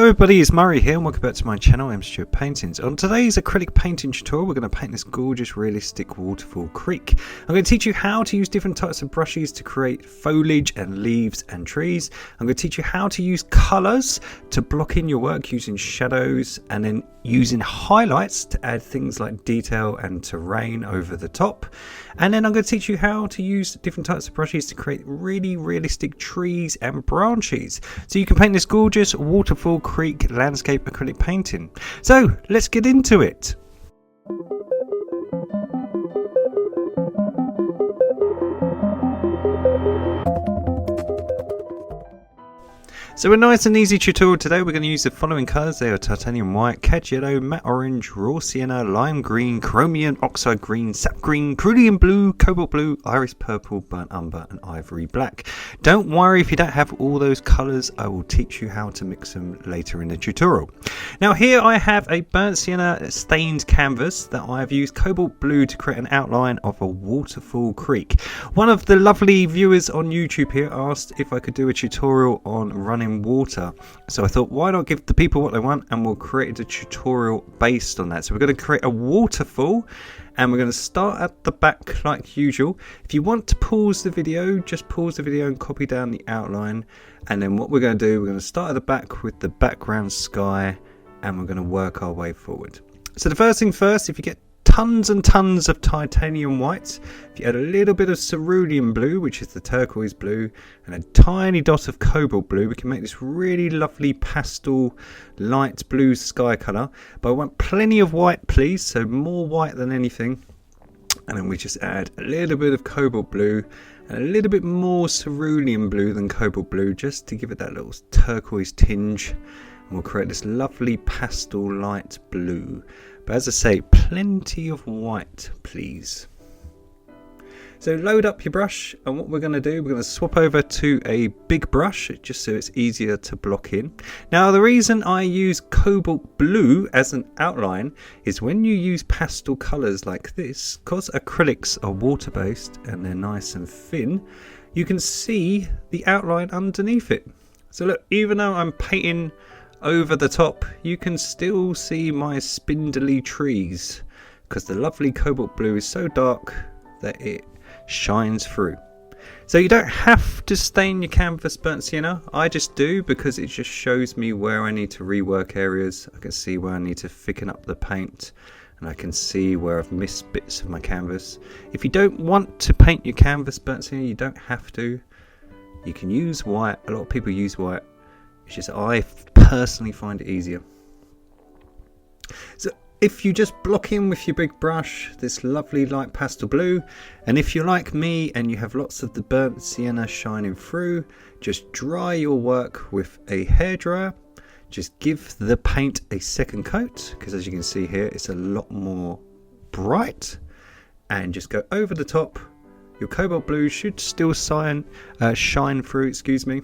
everybody, it's Murray here and welcome back to my channel. I'm Stuart Paintings. On today's acrylic painting tutorial we're going to paint this gorgeous realistic waterfall creek. I'm going to teach you how to use different types of brushes to create foliage and leaves and trees. I'm going to teach you how to use colours to block in your work using shadows and then using highlights to add things like detail and terrain over the top. And then I'm going to teach you how to use different types of brushes to create really realistic trees and branches, so you can paint this gorgeous waterfall creek landscape acrylic painting. So let's get into it. So a nice and easy tutorial today. We're going to use the following colours. They are titanium white, cad yellow, matte orange, raw sienna, lime green, chromium oxide green, sap green, cerulean blue, cobalt blue, iris purple, burnt umber and ivory black. Don't worry if you don't have all those colours. I will teach you how to mix them later in the tutorial. Now here I have a burnt sienna stained canvas that I have used cobalt blue to create an outline of a waterfall creek. One of the lovely viewers on YouTube here asked if I could do a tutorial on running water, so I thought, why not give the people what they want, and we'll create a tutorial based on that. So we're going to create a waterfall and we're going to start at the back like usual. If you want to pause the video, just pause the video and copy down the outline, and then what we're going to do, we're going to start at the back with the background sky and we're going to work our way forward. So the first thing first, if you get tons and tons of titanium white, if you add a little bit of cerulean blue, which is the turquoise blue, and a tiny dot of cobalt blue, we can make this really lovely pastel light blue sky colour. But I want plenty of white, please, so more white than anything. And then we just add a little bit of cobalt blue and a little bit more cerulean blue than cobalt blue, just to give it that little turquoise tinge. And we'll create this lovely pastel light blue. But as I say, plenty of white, please. So load up your brush, and what we're going to do, we're going to swap over to a big brush just so it's easier to block in. Now the reason I use cobalt blue as an outline is when you use pastel colours like this, because acrylics are water based and they're nice and thin, you can see the outline underneath it. So look, even though I'm painting over the top, you can still see my spindly trees because the lovely cobalt blue is so dark that it shines through. So you don't have to stain your canvas burnt sienna. I just do because it just shows me where I need to rework areas. I can see where I need to thicken up the paint, and I can see where I've missed bits of my canvas. If you don't want to paint your canvas burnt sienna, you don't have to. You can use white. A lot of people use white. It's just I personally find it easier. So if you just block in with your big brush this lovely light pastel blue, and if you're like me and you have lots of the burnt sienna shining through, just dry your work with a hairdryer. Just give the paint a second coat, because as you can see here it's a lot more bright, and just go over the top. Your cobalt blue should still shine through, excuse me.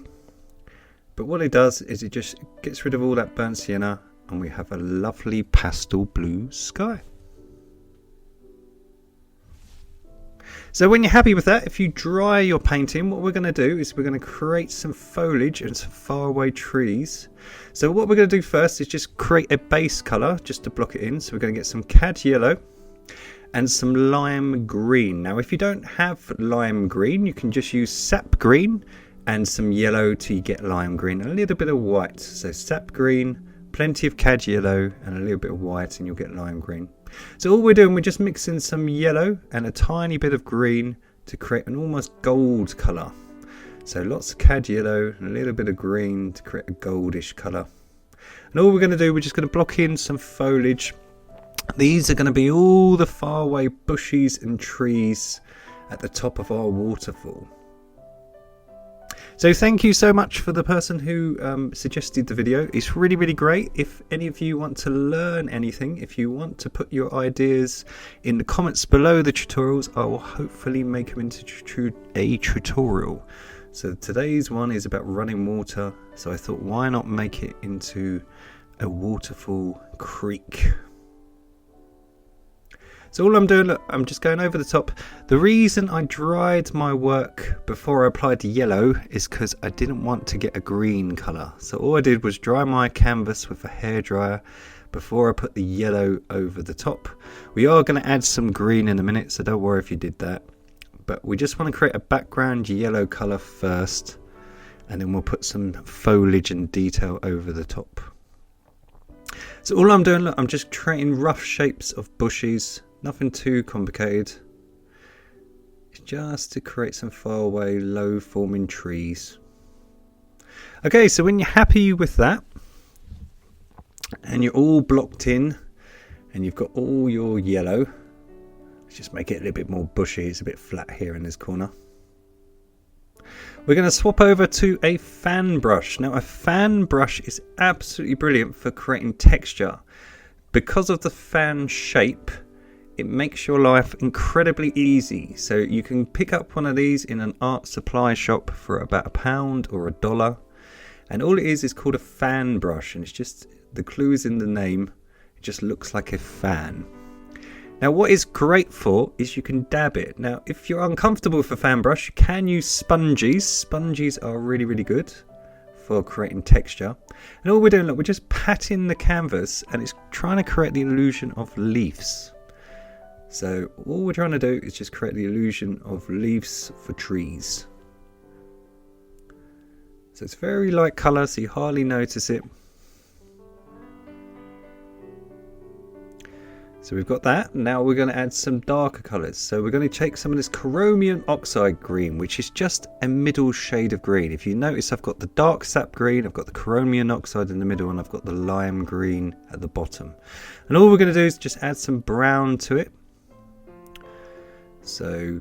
But what it does is it just gets rid of all that burnt sienna, and we have a lovely pastel blue sky. So when you're happy with that, if you dry your painting, what we're going to do is we're going to create some foliage and some faraway trees. So what we're going to do first is just create a base colour just to block it in. So we're going to get some cad yellow and some lime green. Now if you don't have lime green, you can just use sap green and some yellow to get lime green, and a little bit of white. So sap green, plenty of cad yellow and a little bit of white, and you'll get lime green. So all we're doing, we're just mixing some yellow and a tiny bit of green to create an almost gold colour. So lots of cad yellow and a little bit of green to create a goldish colour. And all we're going to do, we're just going to block in some foliage. These are going to be all the faraway bushes and trees at the top of our waterfall. So thank you so much for the person who suggested the video. It's really great. If any of you want to learn anything, if you want to put your ideas in the comments below the tutorials, I will hopefully make them into a tutorial. So today's one is about running water, so I thought, why not make it into a waterfall creek? So all I'm doing, look, I'm just going over the top. The reason I dried my work before I applied the yellow is because I didn't want to get a green colour. So all I did was dry my canvas with a hairdryer before I put the yellow over the top. We are going to add some green in a minute, so don't worry if you did that. But we just want to create a background yellow colour first, and then we'll put some foliage and detail over the top. So all I'm doing, look, I'm just creating rough shapes of bushes. Nothing too complicated. It's just to create some far away, low forming trees. Okay, so when you're happy with that, and you're all blocked in, and you've got all your yellow, let's just make it a little bit more bushy. It's a bit flat here in this corner. We're going to swap over to a fan brush. Now, a fan brush is absolutely brilliant for creating texture. Because of the fan shape, it makes your life incredibly easy. So you can pick up one of these in an art supply shop for about £1 or $1. And all it is called a fan brush. And it's just, the clue is in the name. It just looks like a fan. Now what it's great for is you can dab it. Now if you're uncomfortable with a fan brush, you can use sponges. Sponges are really, really good for creating texture. And all we're doing, look, we're just patting the canvas and it's trying to create the illusion of leaves. So all we're trying to do is just create the illusion of leaves for trees. So it's very light colour, so you hardly notice it. So we've got that. Now we're going to add some darker colours. So we're going to take some of this chromium oxide green, which is just a middle shade of green. If you notice, I've got the dark sap green, I've got the chromium oxide in the middle, and I've got the lime green at the bottom. And all we're going to do is just add some brown to it. So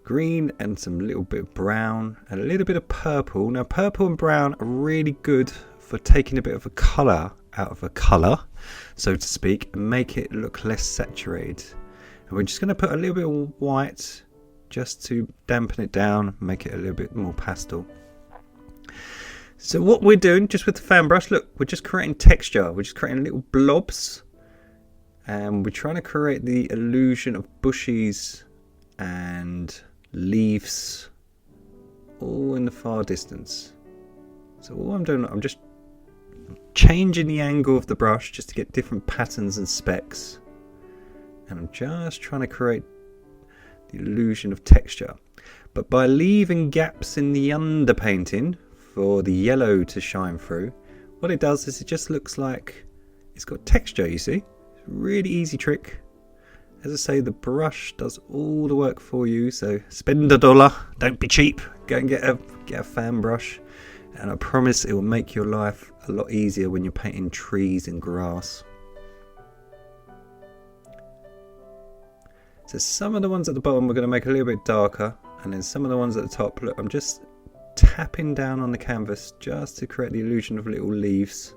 green and some little bit of brown and a little bit of purple. Now purple and brown are really good for taking a bit of a colour out of a colour, so to speak, and make it look less saturated. And we're just going to put a little bit of white just to dampen it down, make it a little bit more pastel. So what we're doing just with the fan brush, look, we're just creating texture. We're just creating little blobs. And we're trying to create the illusion of bushes and leaves all in the far distance. So all I'm doing, I'm just changing the angle of the brush just to get different patterns and specks. And I'm just trying to create the illusion of texture. But by leaving gaps in the underpainting for the yellow to shine through, what it does is it just looks like it's got texture, you see. Really easy trick. As I say, the brush does all the work for you, so spend $1, don't be cheap, go and get a fan brush, and I promise it will make your life a lot easier when you're painting trees and grass. So some of the ones at the bottom we're going to make a little bit darker, and then some of the ones at the top, look, I'm just tapping down on the canvas just to create the illusion of little leaves.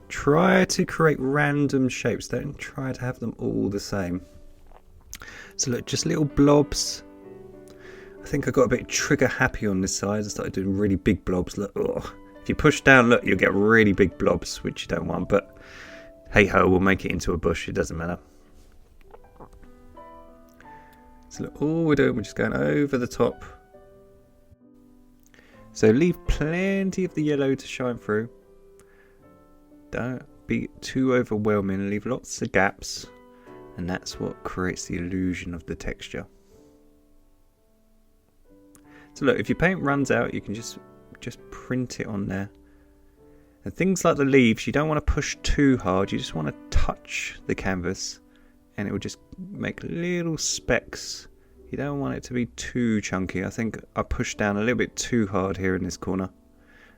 Try to create random shapes, don't try to have them all the same. So look, just little blobs. I think I got a bit trigger happy on this side. I started doing really big blobs. Look, oh. If you push down, look, you'll get really big blobs, which you don't want, but hey ho, we'll make it into a bush, it doesn't matter. So look, all we're doing, we're just going over the top. So leave plenty of the yellow to shine through. Don't be too overwhelming, leave lots of gaps, and that's what creates the illusion of the texture. So look, if your paint runs out, you can just print it on there. And things like the leaves, you don't want to push too hard, you just want to touch the canvas and it will just make little specks. You don't want it to be too chunky. I think I pushed down a little bit too hard here in this corner.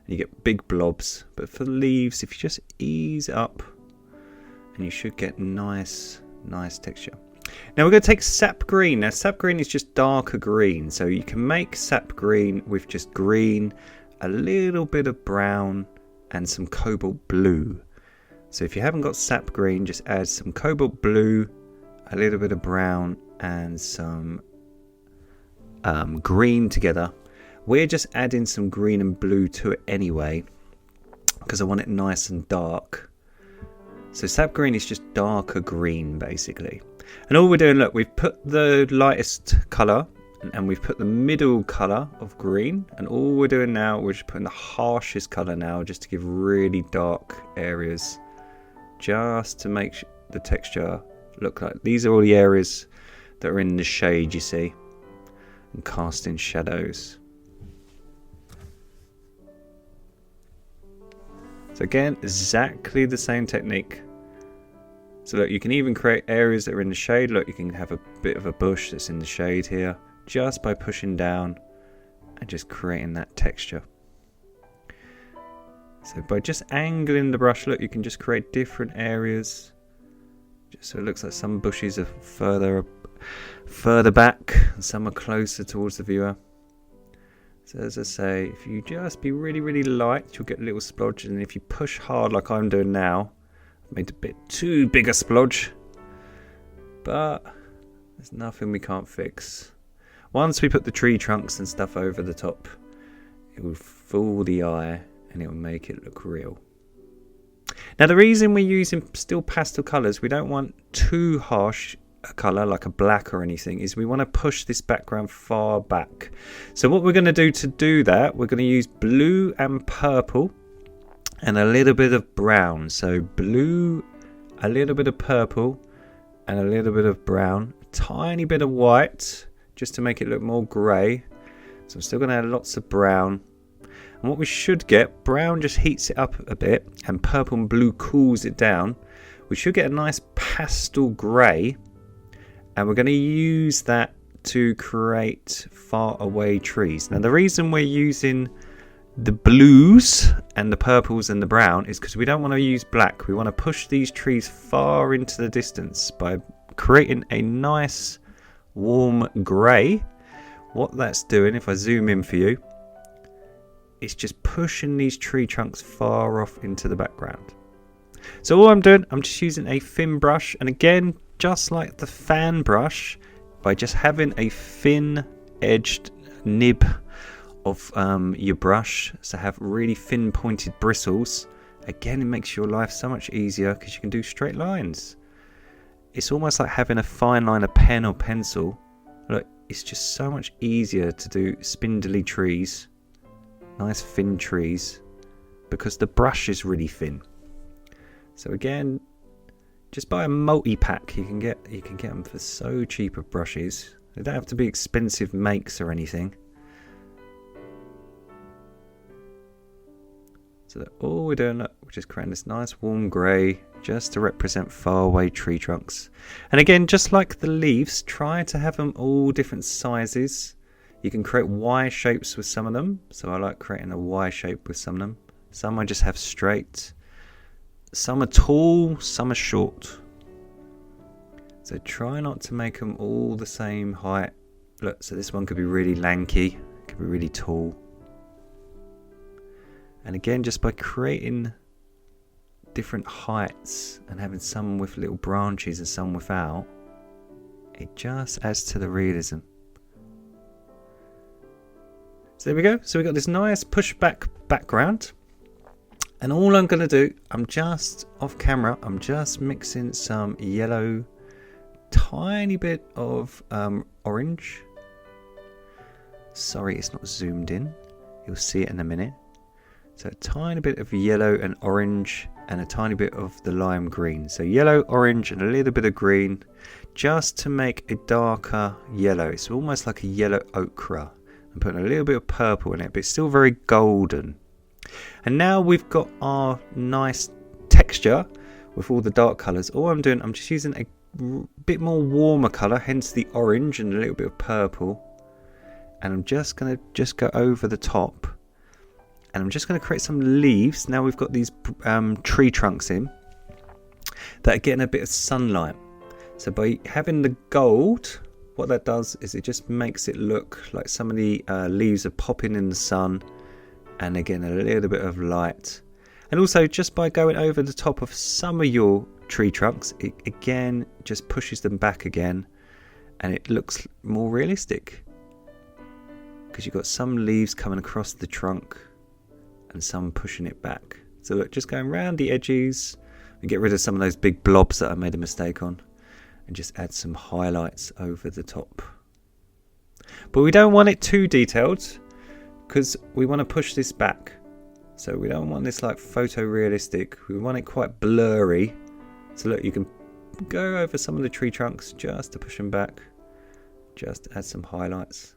You get big blobs, but for the leaves, if you just ease it up, and you should get nice texture. Now we're going to take sap green. Now sap green is just darker green, so you can make sap green with just green, a little bit of brown, and some cobalt blue. So if you haven't got sap green, just add some cobalt blue, a little bit of brown, and some green together. We're just adding some green and blue to it anyway, because I want it nice and dark. So sap green is just darker green basically. And all we're doing, look, we've put the lightest colour and we've put the middle colour of green, and all we're doing now, we're just putting the harshest colour now just to give really dark areas, just to make the texture look like these are all the areas that are in the shade, you see, and casting shadows. So again, exactly the same technique. So look, you can even create areas that are in the shade. Look, you can have a bit of a bush that's in the shade here, just by pushing down and just creating that texture. So by just angling the brush, look, you can just create different areas. Just so it looks like some bushes are further back and some are closer towards the viewer. So as I say, if you just be really, really light, you'll get little splodges, and if you push hard like I'm doing now, I've made a bit too big a splodge, but there's nothing we can't fix. Once we put the tree trunks and stuff over the top, it will fool the eye and it will make it look real. Now the reason we're using still pastel colours, we don't want too harsh a colour like a black or anything, is we want to push this background far back. So what we're going to do that, we're going to use blue and purple and a little bit of brown. So blue, a little bit of purple and a little bit of brown, a tiny bit of white just to make it look more grey. So I'm still going to add lots of brown. And what we should get, brown just heats it up a bit and purple and blue cools it down. We should get a nice pastel grey, and we're going to use that to create far away trees. Now the reason we're using the blues and the purples and the brown is because we don't want to use black. We want to push these trees far into the distance by creating a nice warm grey. What that's doing, if I zoom in for you, it's just pushing these tree trunks far off into the background. So all I'm doing, I'm just using a thin brush, and again, just like the fan brush, by just having a thin edged nib of your brush, so have really thin pointed bristles, again it makes your life so much easier because you can do straight lines. It's almost like having a fine liner pen or pencil. Look, it's just so much easier to do spindly trees, nice thin trees, because the brush is really thin. So again, just buy a multi-pack. You can get them for so cheap of brushes. They don't have to be expensive makes or anything. So that all we're doing, look, we're just creating this nice warm grey just to represent faraway tree trunks. And again, just like the leaves, try to have them all different sizes. You can create Y shapes with some of them. So I like creating a Y shape with some of them. Some I just have straight. Some are tall, some are short. So try not to make them all the same height. Look, so this one could be really lanky, could be really tall. And again, just by creating different heights and having some with little branches and some without, it just adds to the realism. So there we go. So we got this nice pushback background. And all I'm going to do, I'm just off camera, I'm just mixing some yellow, tiny bit of orange. Sorry, it's not zoomed in. You'll see it in a minute. So a tiny bit of yellow and orange and a tiny bit of the lime green. So yellow, orange and a little bit of green just to make a darker yellow. It's almost like a yellow ochre. I'm putting a little bit of purple in it, but it's still very golden. And now we've got our nice texture with all the dark colours. All I'm doing, I'm just using a bit more warmer colour, hence the orange and a little bit of purple. And I'm just going to go over the top. And I'm just going to create some leaves. Now we've got these tree trunks in that are getting a bit of sunlight. So by having the gold, what that does is it just makes it look like some of the leaves are popping in the sun. And again, a little bit of light. And also just by going over the top of some of your tree trunks, it again just pushes them back again. And it looks more realistic. Because you've got some leaves coming across the trunk and some pushing it back. So look, just going around the edges, and get rid of some of those big blobs that I made a mistake on, and just add some highlights over the top. But we don't want it too detailed because we want to push this back. So we don't want this like photorealistic. We want it quite blurry. So look, you can go over some of the tree trunks just to push them back. Just add some highlights.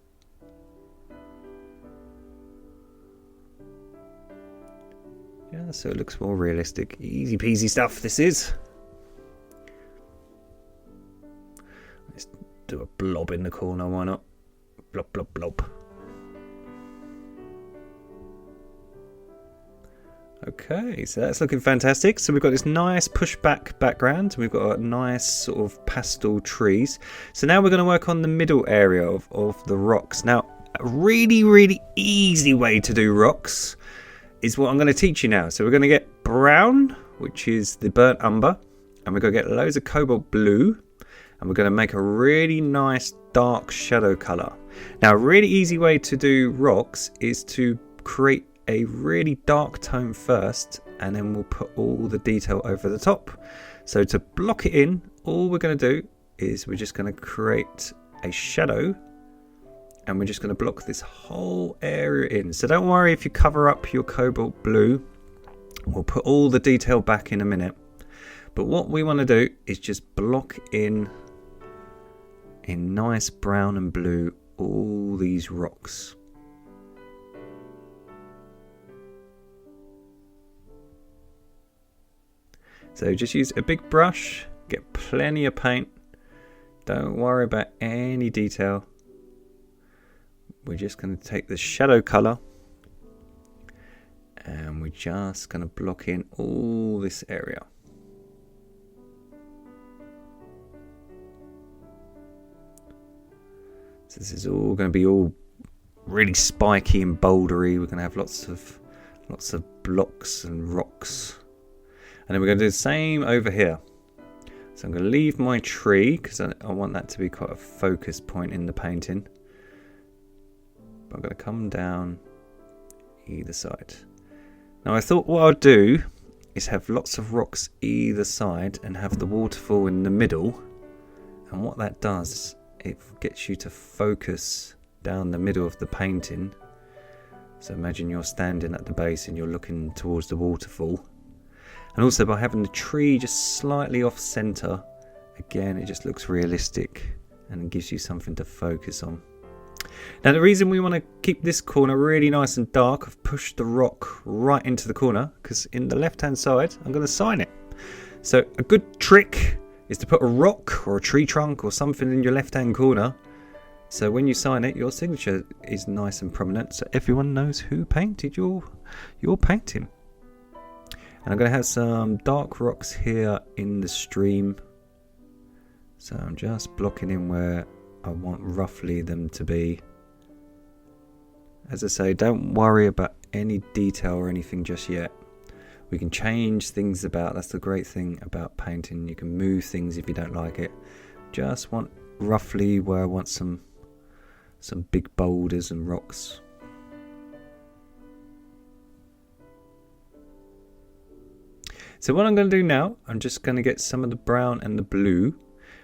Yeah, so it looks more realistic. Easy peasy stuff this is. Let's do a blob in the corner, why not? Blob, blob, blob. Okay, so that's looking fantastic. So we've got this nice pushback background. We've got a nice sort of pastel trees. So now we're going to work on the middle area of the rocks. Now, a really, really easy way to do rocks is what I'm going to teach you now. So we're going to get brown, which is the burnt umber, and we're going to get loads of cobalt blue, and we're going to make a really nice dark shadow color. Now, a really easy way to do rocks is to create a really dark tone first, and then we'll put all the detail over the top. So to block it in, all we're going to do is we're just going to create a shadow, and we're just going to block this whole area in. So don't worry if you cover up your cobalt blue. We'll put all the detail back in a minute. But what we want to do is just block in nice brown and blue all these rocks. So just use a big brush, get plenty of paint. Don't worry about any detail. We're just going to take the shadow color and we're just going to block in all this area. So this is all going to be all really spiky and bouldery. We're going to have lots of blocks and rocks. And then we're going to do the same over here. So I'm going to leave my tree because I want that to be quite a focus point in the painting. But I'm going to come down either side. Now I thought what I'd do is have lots of rocks either side and have the waterfall in the middle. And what that does, it gets you to focus down the middle of the painting. So imagine you're standing at the base and you're looking towards the waterfall. And also by having the tree just slightly off center, again it just looks realistic and gives you something to focus on. Now the reason we want to keep this corner really nice and dark, I've pushed the rock right into the corner because in the left hand side I'm going to sign it. So a good trick is to put a rock or a tree trunk or something in your left hand corner, so when you sign it your signature is nice and prominent so everyone knows who painted your painting. And I'm going to have some dark rocks here in the stream. So I'm just blocking in where I want roughly them to be. As I say, don't worry about any detail or anything just yet. We can change things about. That's the great thing about painting. You can move things if you don't like it. Just want roughly where I want some big boulders and rocks. So what I'm going to do now, I'm just going to get some of the brown and the blue.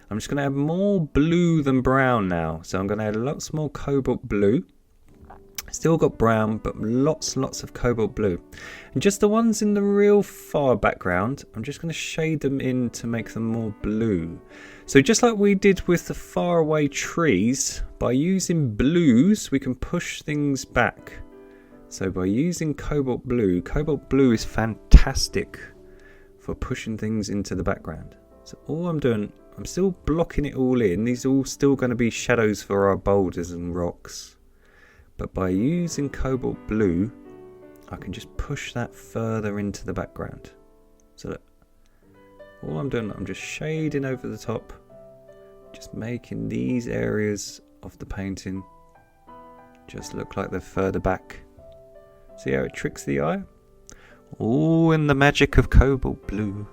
I'm just going to add more blue than brown now. So I'm going to add lots more cobalt blue. Still got brown, but lots of cobalt blue. And just the ones in the real far background, I'm just going to shade them in to make them more blue. So just like we did with the faraway trees, by using blues, we can push things back. So by using cobalt blue is fantastic for pushing things into the background. So all I'm doing, I'm still blocking it all in. These are all still going to be shadows for our boulders and rocks. But by using cobalt blue, I can just push that further into the background. So that all I'm doing, I'm just shading over the top, just making these areas of the painting just look like they're further back. See how it tricks the eye? All in the magic of cobalt blue.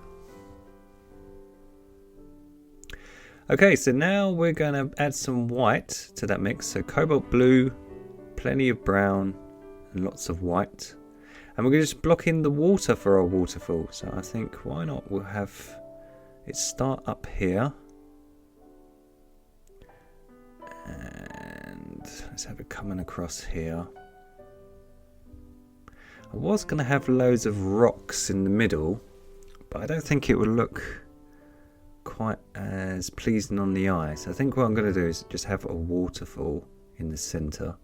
Okay, so now we're going to add some white to that mix. So cobalt blue, plenty of brown, and lots of white. And we're going to just block in the water for our waterfall. So I think, why not? We'll have it start up here. And let's have it coming across here. I was going to have loads of rocks in the middle, but I don't think it would look quite as pleasing on the eye. So I think what I'm going to do is just have a waterfall in the center.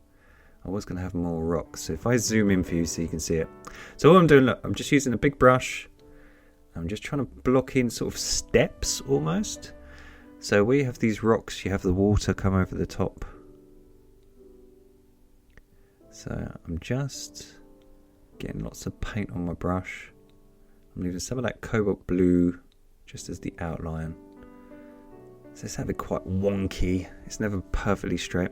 I was going to have more rocks. So if I zoom in for you so you can see it. So all I'm doing, look, I'm just using a big brush. I'm just trying to block in sort of steps almost. So we have these rocks, you have the water come over the top. So I'm just getting lots of paint on my brush. I'm leaving some of that cobalt blue just as the outline. So it's having quite wonky. It's never perfectly straight.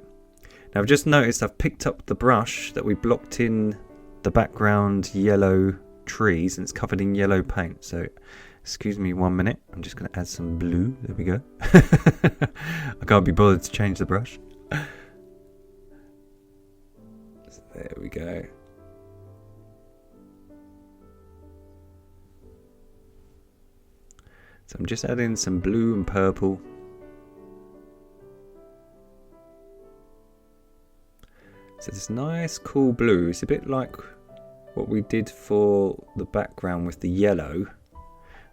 Now I've just noticed I've picked up the brush that we blocked in the background yellow trees and it's covered in yellow paint. So excuse me 1 minute. I'm just going to add some blue. There we go. I can't be bothered to change the brush. So there we go. So I'm just adding some blue and purple. So this nice cool blue. It's a bit like what we did for the background with the yellow.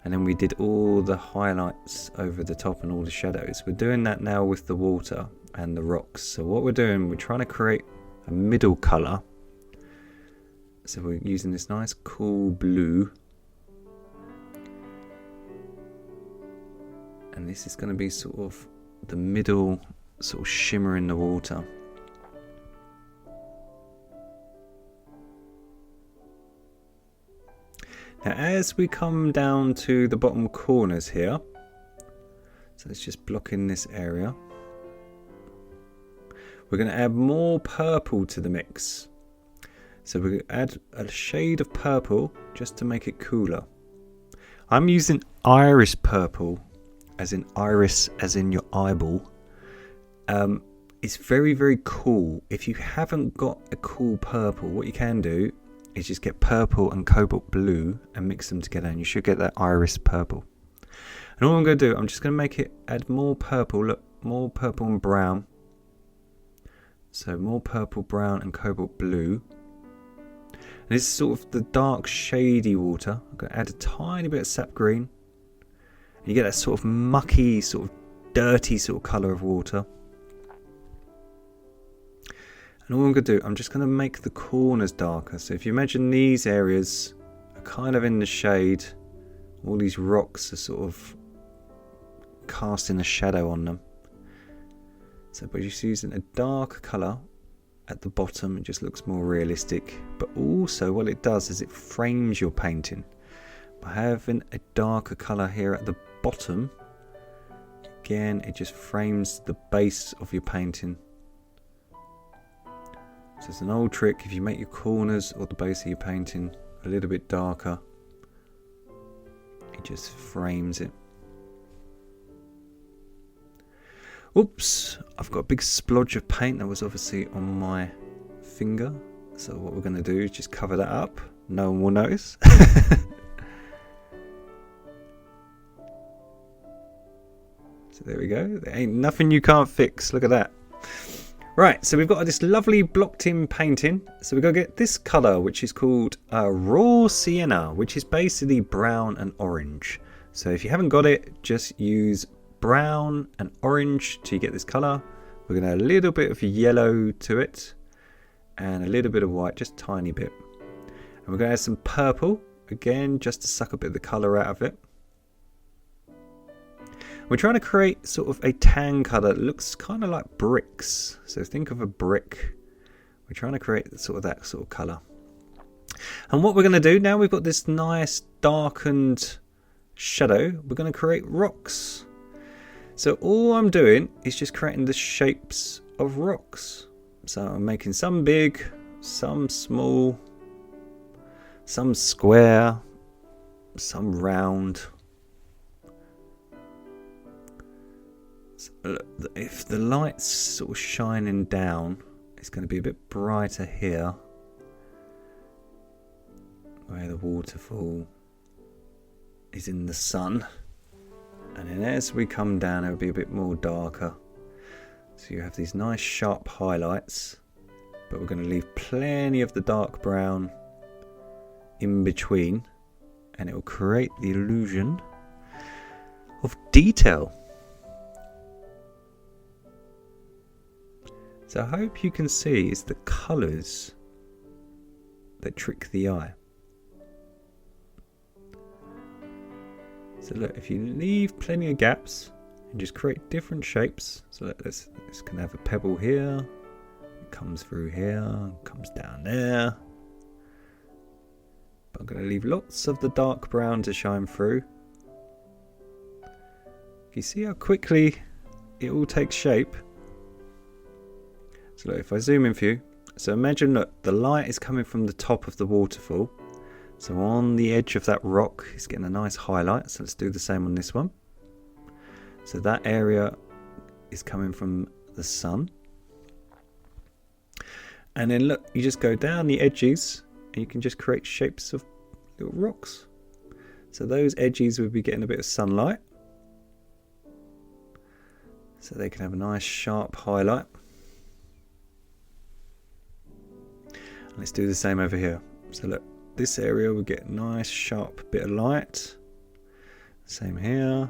And then we did all the highlights over the top and all the shadows. We're doing that now with the water and the rocks. So what we're doing, we're trying to create a middle colour. So we're using this nice cool blue. And this is going to be sort of the middle sort of shimmer in the water. Now as we come down to the bottom corners here, so let's just block in this area. We're going to add more purple to the mix. So we're going to add a shade of purple just to make it cooler. I'm using iris purple. As in iris, as in your eyeball. It's very, very cool. If you haven't got a cool purple, what you can do is just get purple and cobalt blue and mix them together and you should get that iris purple. And all I'm going to do, I'm just going to make it, add more purple, look, more purple and brown. So more purple, brown and cobalt blue. And this is sort of the dark shady water. I'm going to add a tiny bit of sap green. You get that sort of mucky, sort of dirty sort of colour of water. And all I'm going to do, I'm just going to make the corners darker. So if you imagine these areas are kind of in the shade, all these rocks are sort of casting a shadow on them. So by just using a dark colour at the bottom, it just looks more realistic. But also what it does is it frames your painting. By having a darker colour here at the bottom, again it just frames the base of your painting. So it's an old trick, if you make your corners or the base of your painting a little bit darker, it just frames it. Oops, I've got a big splodge of paint that was obviously on my finger, so what we're going to do is just cover that up, no one will notice. So there we go. There ain't nothing you can't fix. Look at that. Right, so we've got this lovely blocked in painting. So we've got to get this colour, which is called raw sienna, which is basically brown and orange. So if you haven't got it, just use brown and orange to get this colour. We're going to add a little bit of yellow to it and a little bit of white, just a tiny bit. And we're going to add some purple, again, just to suck a bit of the colour out of it. We're trying to create sort of a tan colour that looks kind of like bricks. So think of a brick. We're trying to create sort of that sort of colour. And what we're going to do now, we've got this nice darkened shadow. We're going to create rocks. So all I'm doing is just creating the shapes of rocks. So I'm making some big, some small, some square, some round. If the light's sort of shining down, it's going to be a bit brighter here. where the waterfall is in the sun. And then as we come down, it'll be a bit more darker. So you have these nice sharp highlights, but we're going to leave plenty of the dark brown in between, and it will create the illusion of detail. So I hope you can see it's the colours that trick the eye. So look, if you leave plenty of gaps and just create different shapes. So look, this can have a pebble here, it comes through here, comes down there. But I'm going to leave lots of the dark brown to shine through. You see how quickly it all takes shape? So look, if I zoom in for you, so imagine, look, the light is coming from the top of the waterfall. So on the edge of that rock, it's getting a nice highlight. So let's do the same on this one. So that area is coming from the sun. And then look, you just go down the edges and you can just create shapes of little rocks. So those edges will be getting a bit of sunlight. So they can have a nice sharp highlight. And let's do the same over here. So look, this area will get a nice sharp bit of light. Same here.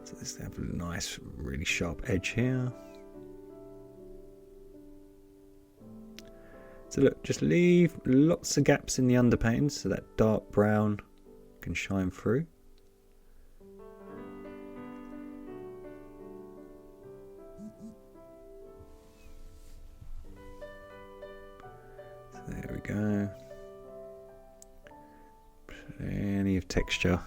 So this have a nice, really sharp edge here. So look, just leave lots of gaps in the underpaintings so that dark brown can shine through. So there we go. Plenty of texture.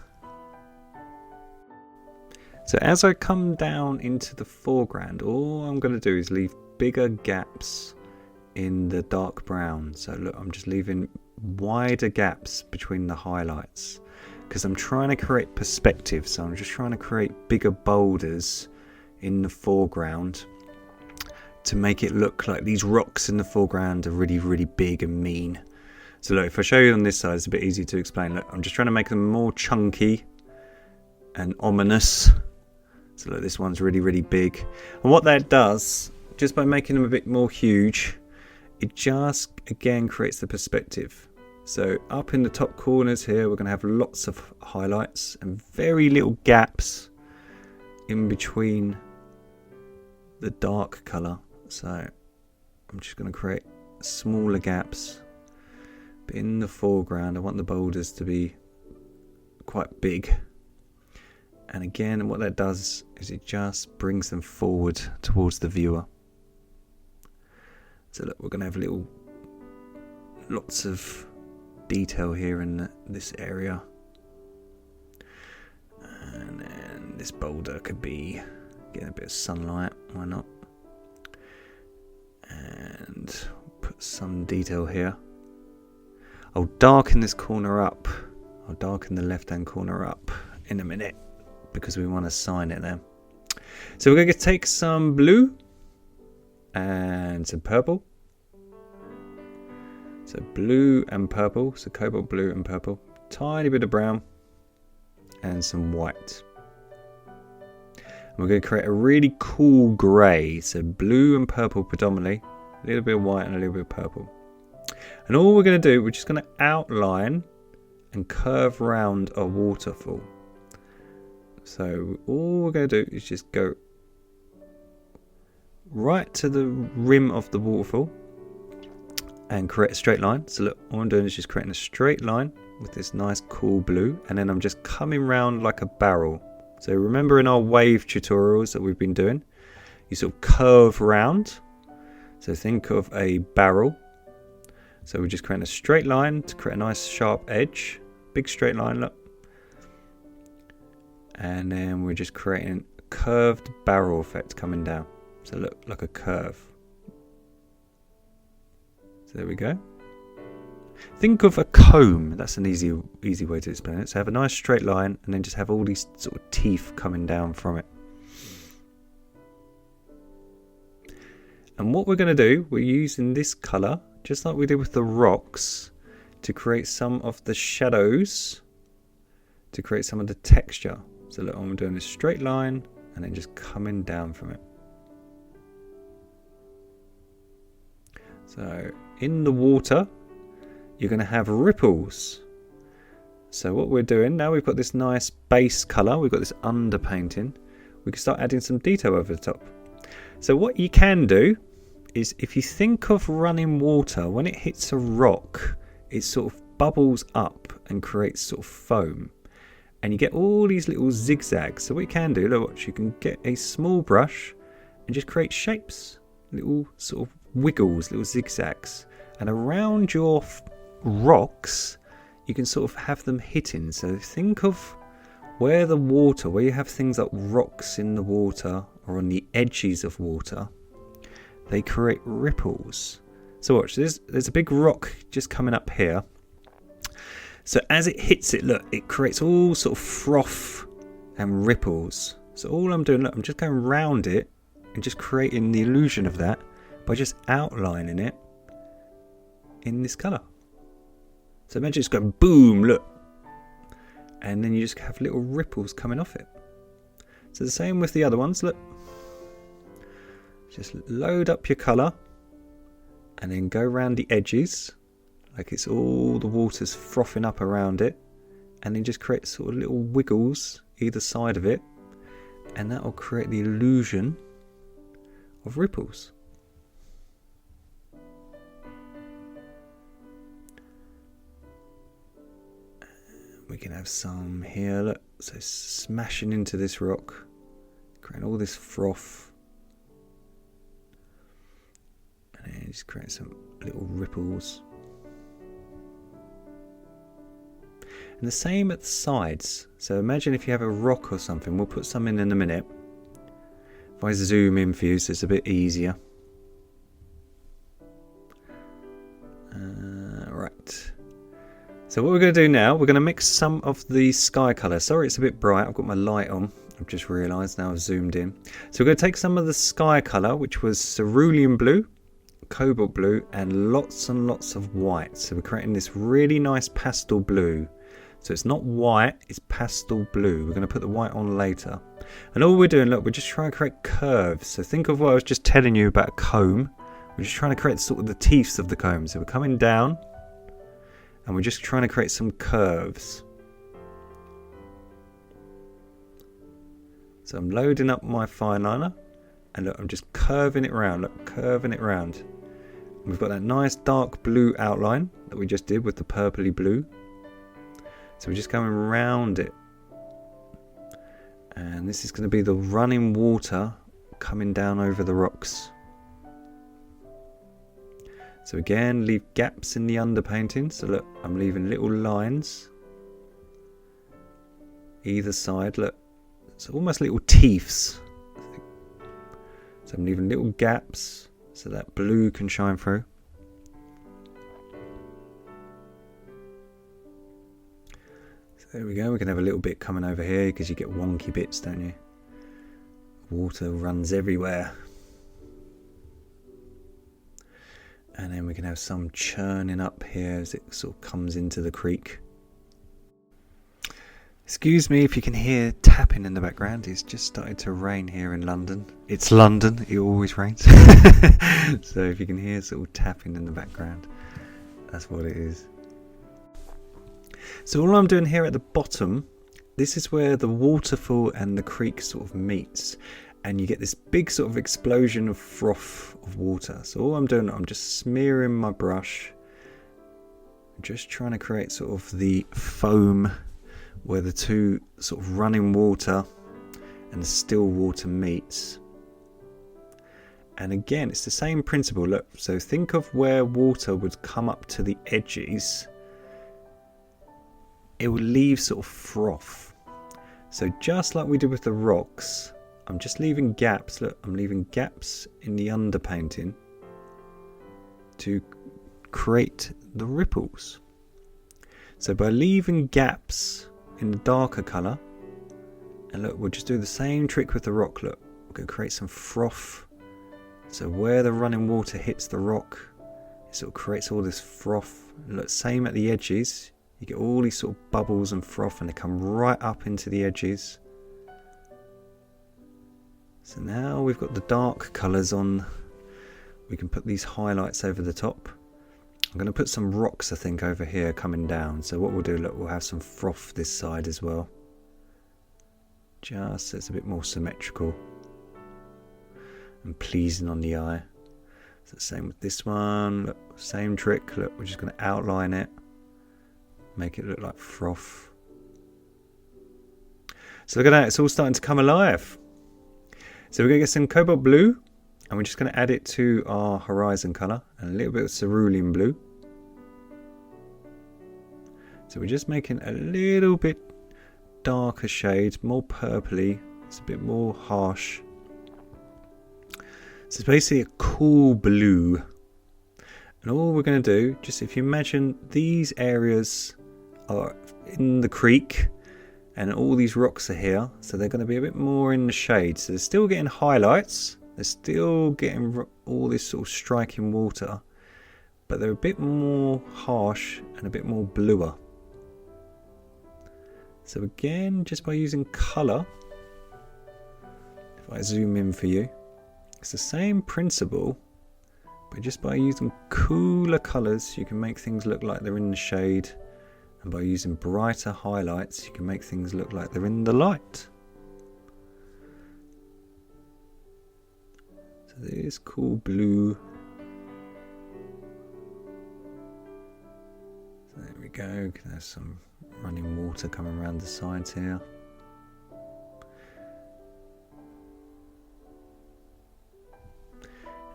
So as I come down into the foreground, all I'm going to do is leave bigger gaps in the dark brown. So look, I'm just leaving wider gaps between the highlights because I'm trying to create perspective. So I'm just trying to create bigger boulders in the foreground to make it look like these rocks in the foreground are really, really big and mean. So look, if I show you on this side, it's a bit easier to explain. Look, I'm just trying to make them more chunky and ominous. So look, this one's really, really big. And what that does, just by making them a bit more huge, it just, again, creates the perspective. So up in the top corners here, we're going to have lots of highlights and very little gaps in between the dark colour. So I'm just going to create smaller gaps. But in the foreground, I want the boulders to be quite big. And again, what that does is it just brings them forward towards the viewer. So look, we're going to have lots of detail here in this area. And then this boulder could be getting a bit of sunlight, why not? And put some detail here. I'll darken this corner up. I'll darken the left-hand corner up in a minute because we want to sign it there. So we're going to take some blue and some purple. So blue and purple, so cobalt blue and purple. Tiny bit of brown and some white. And we're going to create a really cool grey. So blue and purple predominantly. A little bit of white and a little bit of purple. And all we're going to do, we're just going to outline and curve around a waterfall. So all we're going to do is just go right to the rim of the waterfall and create a straight line. So look, all I'm doing is just creating a straight line with this nice cool blue, and then I'm just coming round like a barrel. So remember in our wave tutorials that we've been doing, you sort of curve round. So think of a barrel. So we're just creating a straight line to create a nice sharp edge. Big straight line, look. And then we're just creating a curved barrel effect coming down. So look, like a curve. So there we go. Think of a comb. That's an easy way to explain it. So have a nice straight line and then just have all these sort of teeth coming down from it. And what we're going to do, we're using this colour, just like we did with the rocks, to create some of the shadows, to create some of the texture. So look, I'm doing a straight line and then just coming down from it. So in the water, you're going to have ripples. So what we're doing, now we've got this nice base colour, we've got this underpainting, we can start adding some detail over the top. So what you can do is, if you think of running water, when it hits a rock, it sort of bubbles up and creates sort of foam. And you get all these little zigzags. So what you can do, look, watch, you can get a small brush and just create shapes, little sort of wiggles, little zigzags. And around your rocks, you can sort of have them hitting. So think of where the water, where you have things like rocks in the water or on the edges of water, they create ripples. So watch, there's a big rock just coming up here. So as it hits it, look, it creates all sort of froth and ripples. So all I'm doing, look, I'm just going round it and just creating the illusion of that by just outlining it in this colour. So imagine it's going boom, look. And then you just have little ripples coming off it. So the same with the other ones, look. Just load up your colour and then go around the edges, like it's all the water's frothing up around it, and then just create sort of little wiggles either side of it, and that will create the illusion of ripples. We can have some here, look, so smashing into this rock, creating all this froth. And then just create some little ripples. And the same at the sides. So imagine if you have a rock or something, we'll put some in a minute. If I zoom in for you so it's a bit easier. Right. So what we're going to do now, we're going to mix some of the sky colour. Sorry it's a bit bright, I've got my light on. I've just realised now I've zoomed in. So we're going to take some of the sky colour, which was cerulean blue, cobalt blue, and lots of white. So we're creating this really nice pastel blue. So it's not white, it's pastel blue. We're going to put the white on later. And all we're doing, look, we're just trying to create curves. So think of what I was just telling you about a comb. We're just trying to create sort of the teeth of the comb. So we're coming down and we're just trying to create some curves. So I'm loading up my fine liner and look, I'm just curving it around, look, curving it around. And we've got that nice dark blue outline that we just did with the purpley blue. So we're just going around it. And this is going to be the running water coming down over the rocks. So again, leave gaps in the underpainting. So look, I'm leaving little lines either side. Look, it's almost little teeths. So I'm leaving little gaps so that blue can shine through. So there we go. We can have a little bit coming over here because you get wonky bits, don't you? Water runs everywhere. And then we can have some churning up here as it sort of comes into the creek. Excuse me if you can hear tapping in the background. It's just started to rain here in London. It's London, it always rains. So if you can hear sort of tapping in the background, that's what it is. So all I'm doing here at the bottom, this is where the waterfall and the creek sort of meets. And you get this big sort of explosion of froth of water. So all I'm doing, I'm just smearing my brush. I'm just trying to create sort of the foam where the two sort of running water and the still water meets. And again, it's the same principle. Look, so think of where water would come up to the edges. It will leave sort of froth. So just like we did with the rocks, I'm just leaving gaps. Look, I'm leaving gaps in the underpainting to create the ripples. So by leaving gaps in the darker colour, and look, we'll just do the same trick with the rock. Look, we're going to create some froth So where the running water hits the rock, it sort of creates all this froth. Look, same at the edges. You get all these sort of bubbles and froth, and they come right up into the edges. So now we've got the dark colours on. We can put these highlights over the top. I'm going to put some rocks, I think, over here coming down. So what we'll do, look, we'll have some froth this side as well. Just so it's a bit more symmetrical and pleasing on the eye. So same with this one. Look, same trick. Look, we're just going to outline it. Make it look like froth. So look at that, it's all starting to come alive. So we're going to get some cobalt blue, and we're just going to add it to our horizon colour, and a little bit of cerulean blue. So we're just making a little bit darker shades, more purpley. It's a bit more harsh. So it's basically a cool blue. And all we're going to do, just if you imagine these areas are in the creek and all these rocks are here, so they're going to be a bit more in the shade. So they're still getting highlights, they're still getting all this sort of striking water, but they're a bit more harsh and a bit more bluer. So again, just by using colour, if I zoom in for you, it's the same principle, but just by using cooler colours you can make things look like they're in the shade, and by using brighter highlights you can make things look like they're in the light. So there's cool blue. So there we go, there's some running water coming around the sides here.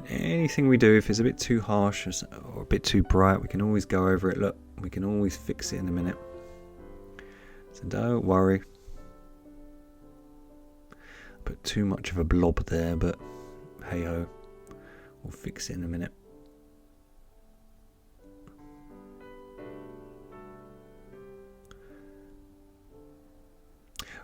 Anything we do, if it's a bit too harsh or a bit too bright, we can always go over it. Look, we can always fix it in a minute. So don't worry. Put too much of a blob there, but hey ho, we'll fix it in a minute.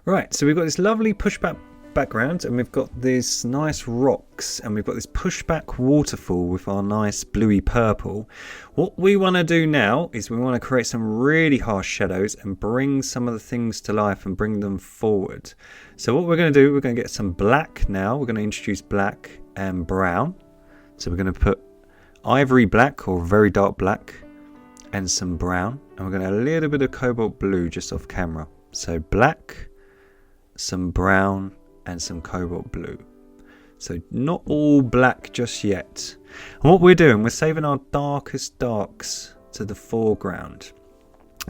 Right, so we've got this lovely pushback background, and we've got these nice rocks, and we've got this pushback waterfall with our nice bluey purple. What we want to do now is we want to create some really harsh shadows and bring some of the things to life and bring them forward. So what we're going to do, we're going to get some black now. We're going to introduce black and brown. So we're going to put ivory black or very dark black and some brown, and we're going to add a little bit of cobalt blue just off camera. So black, some brown and some cobalt blue. So not all black just yet. And what we're doing, we're saving our darkest darks to the foreground.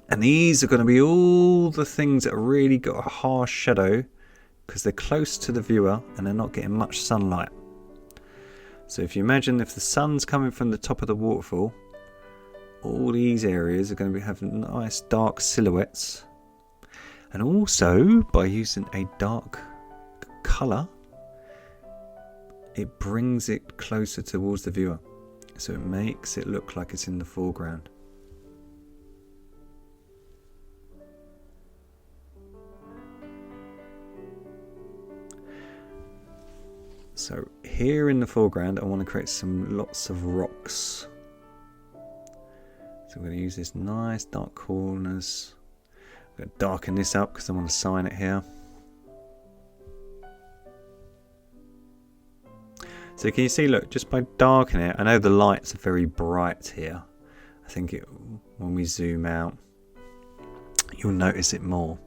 And these are going to be all the things that really got a harsh shadow because they're close to the viewer and they're not getting much sunlight. So if you imagine if the sun's coming from the top of the waterfall, all these areas are going to be having nice dark silhouettes. And also by using a dark colour, it brings it closer towards the viewer, so it makes it look like it's in the foreground. So here in the foreground I want to create some lots of rocks. So I'm going to use this nice dark corners. I'm going to darken this up because I want to sign it here. So can you see, look, just by darkening it, I know the lights are very bright here. I think when we zoom out, you'll notice it more.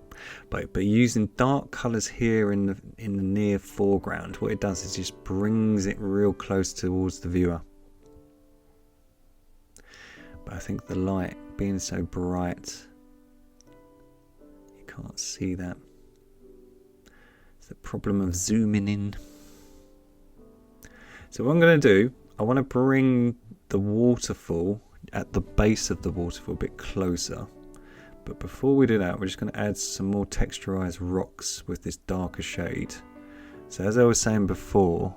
But using dark colours here in the near foreground, what it does is just brings it real close towards the viewer. But I think the light being so bright, you can't see that. It's the problem of zooming in. So what I'm going to do, I want to bring the waterfall at the base of the waterfall a bit closer. But before we do that, we're just going to add some more texturized rocks with this darker shade. So as I was saying before,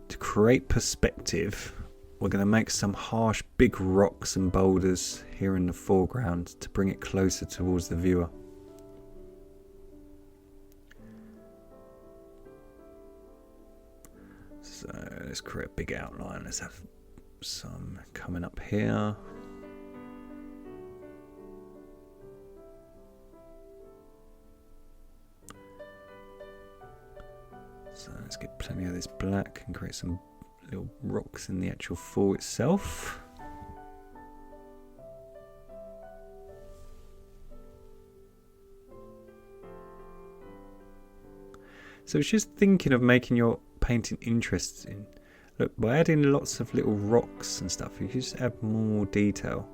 to create perspective, we're going to make some harsh big rocks and boulders here in the foreground to bring it closer towards the viewer. So just create a big outline. Let's have some coming up here. So let's get plenty of this black and create some little rocks in the actual fall itself. So it's just thinking of making your painting interesting. Look, by adding lots of little rocks and stuff, you can just add more detail.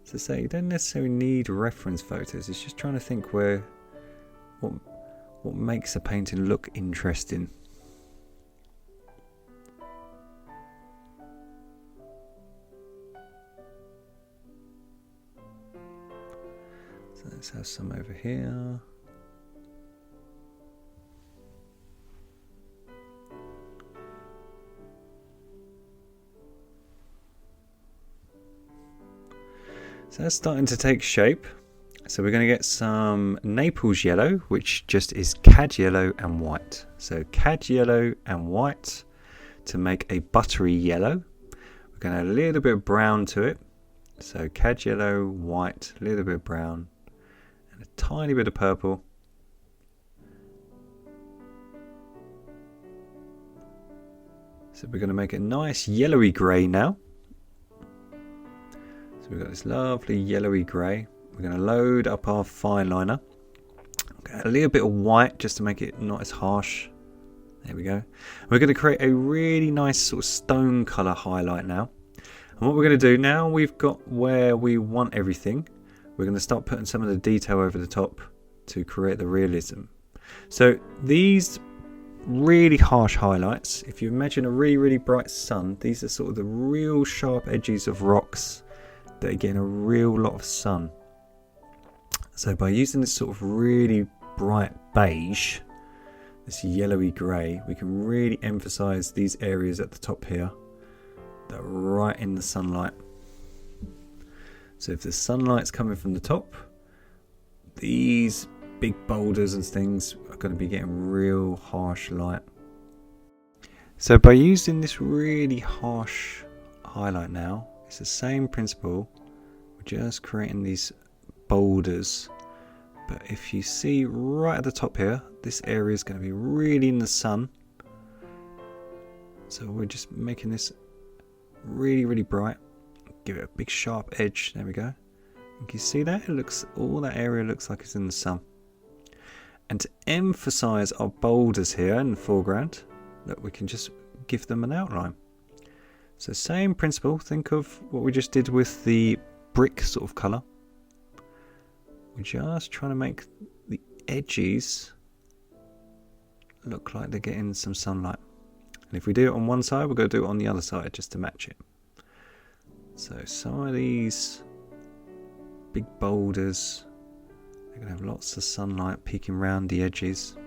So say you don't necessarily need reference photos. It's just trying to think what makes a painting look interesting. So let's have some over here. So that's starting to take shape. So we're going to get some Naples yellow, which just is cad yellow and white. So cad yellow and white to make a buttery yellow. We're going to add a little bit of brown to it. So cad yellow, white, a little bit of brown, and a tiny bit of purple. So we're going to make a nice yellowy grey now. So we've got this lovely yellowy grey. We're going to load up our fine liner. A little bit of white just to make it not as harsh. There we go. We're going to create a really nice sort of stone colour highlight now. And what we're going to do now, we've got where we want everything. We're going to start putting some of the detail over the top to create the realism. So these really harsh highlights, if you imagine a really, really bright sun, these are sort of the real sharp edges of rocks that are getting a real lot of sun. So by using this sort of really bright beige, this yellowy grey, we can really emphasize these areas at the top here that are right in the sunlight. So if the sunlight's coming from the top, these big boulders and things are going to be getting real harsh light. So by using this really harsh highlight now, it's the same principle. We're just creating these boulders, but if you see right at the top here, this area is going to be really in the sun. So we're just making this really, really bright. Give it a big sharp edge. There we go. And can you see that? It looks, all that area looks like it's in the sun. And to emphasize our boulders here in the foreground, that we can just give them an outline. So same principle, think of what we just did with the brick sort of colour. We're just trying to make the edges look like they're getting some sunlight. And if we do it on one side, we're going to do it on the other side just to match it. So some of these big boulders, they're going to have lots of sunlight peeking around the edges.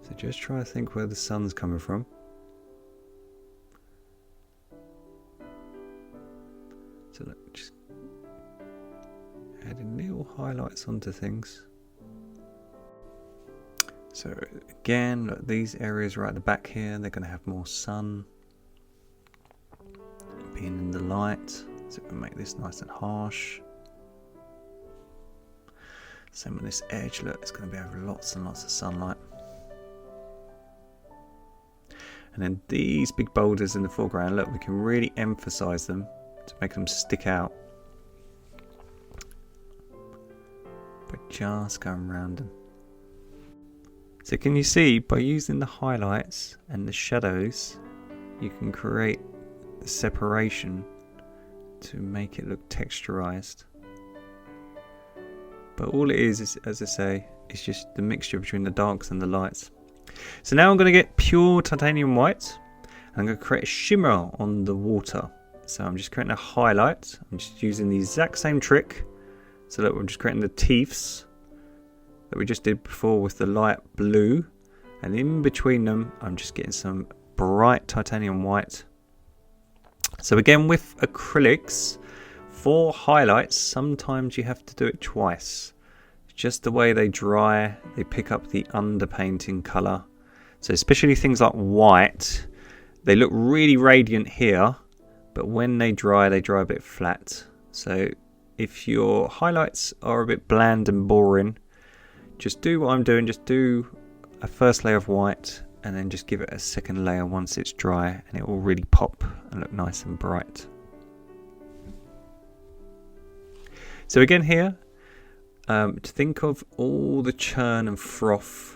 So just try to think where the sun's coming from. So look, just adding little highlights onto things. So again, look, these areas right at the back here, they're going to have more sun being in the light. So we'll make this nice and harsh. Same on this edge, look, it's going to be over lots and lots of sunlight. And then these big boulders in the foreground, look, we can really emphasize them to make them stick out. But just going around them. So can you see, by using the highlights and the shadows, you can create the separation to make it look texturized. But all it is, as I say, is just the mixture between the darks and the lights. So now I'm going to get pure titanium white. And I'm going to create a shimmer on the water. So I'm just creating a highlight. I'm just using the exact same trick. So that we're just creating the teeths that we just did before with the light blue. And in between them, I'm just getting some bright titanium white. So again, with acrylics, for highlights, sometimes you have to do it twice. Just the way they dry, they pick up the underpainting colour. So especially things like white, they look really radiant here, but when they dry a bit flat. So if your highlights are a bit bland and boring, just do what I'm doing, just do a first layer of white and then just give it a second layer once it's dry, and it will really pop and look nice and bright. So again here, to think of all the churn and froth,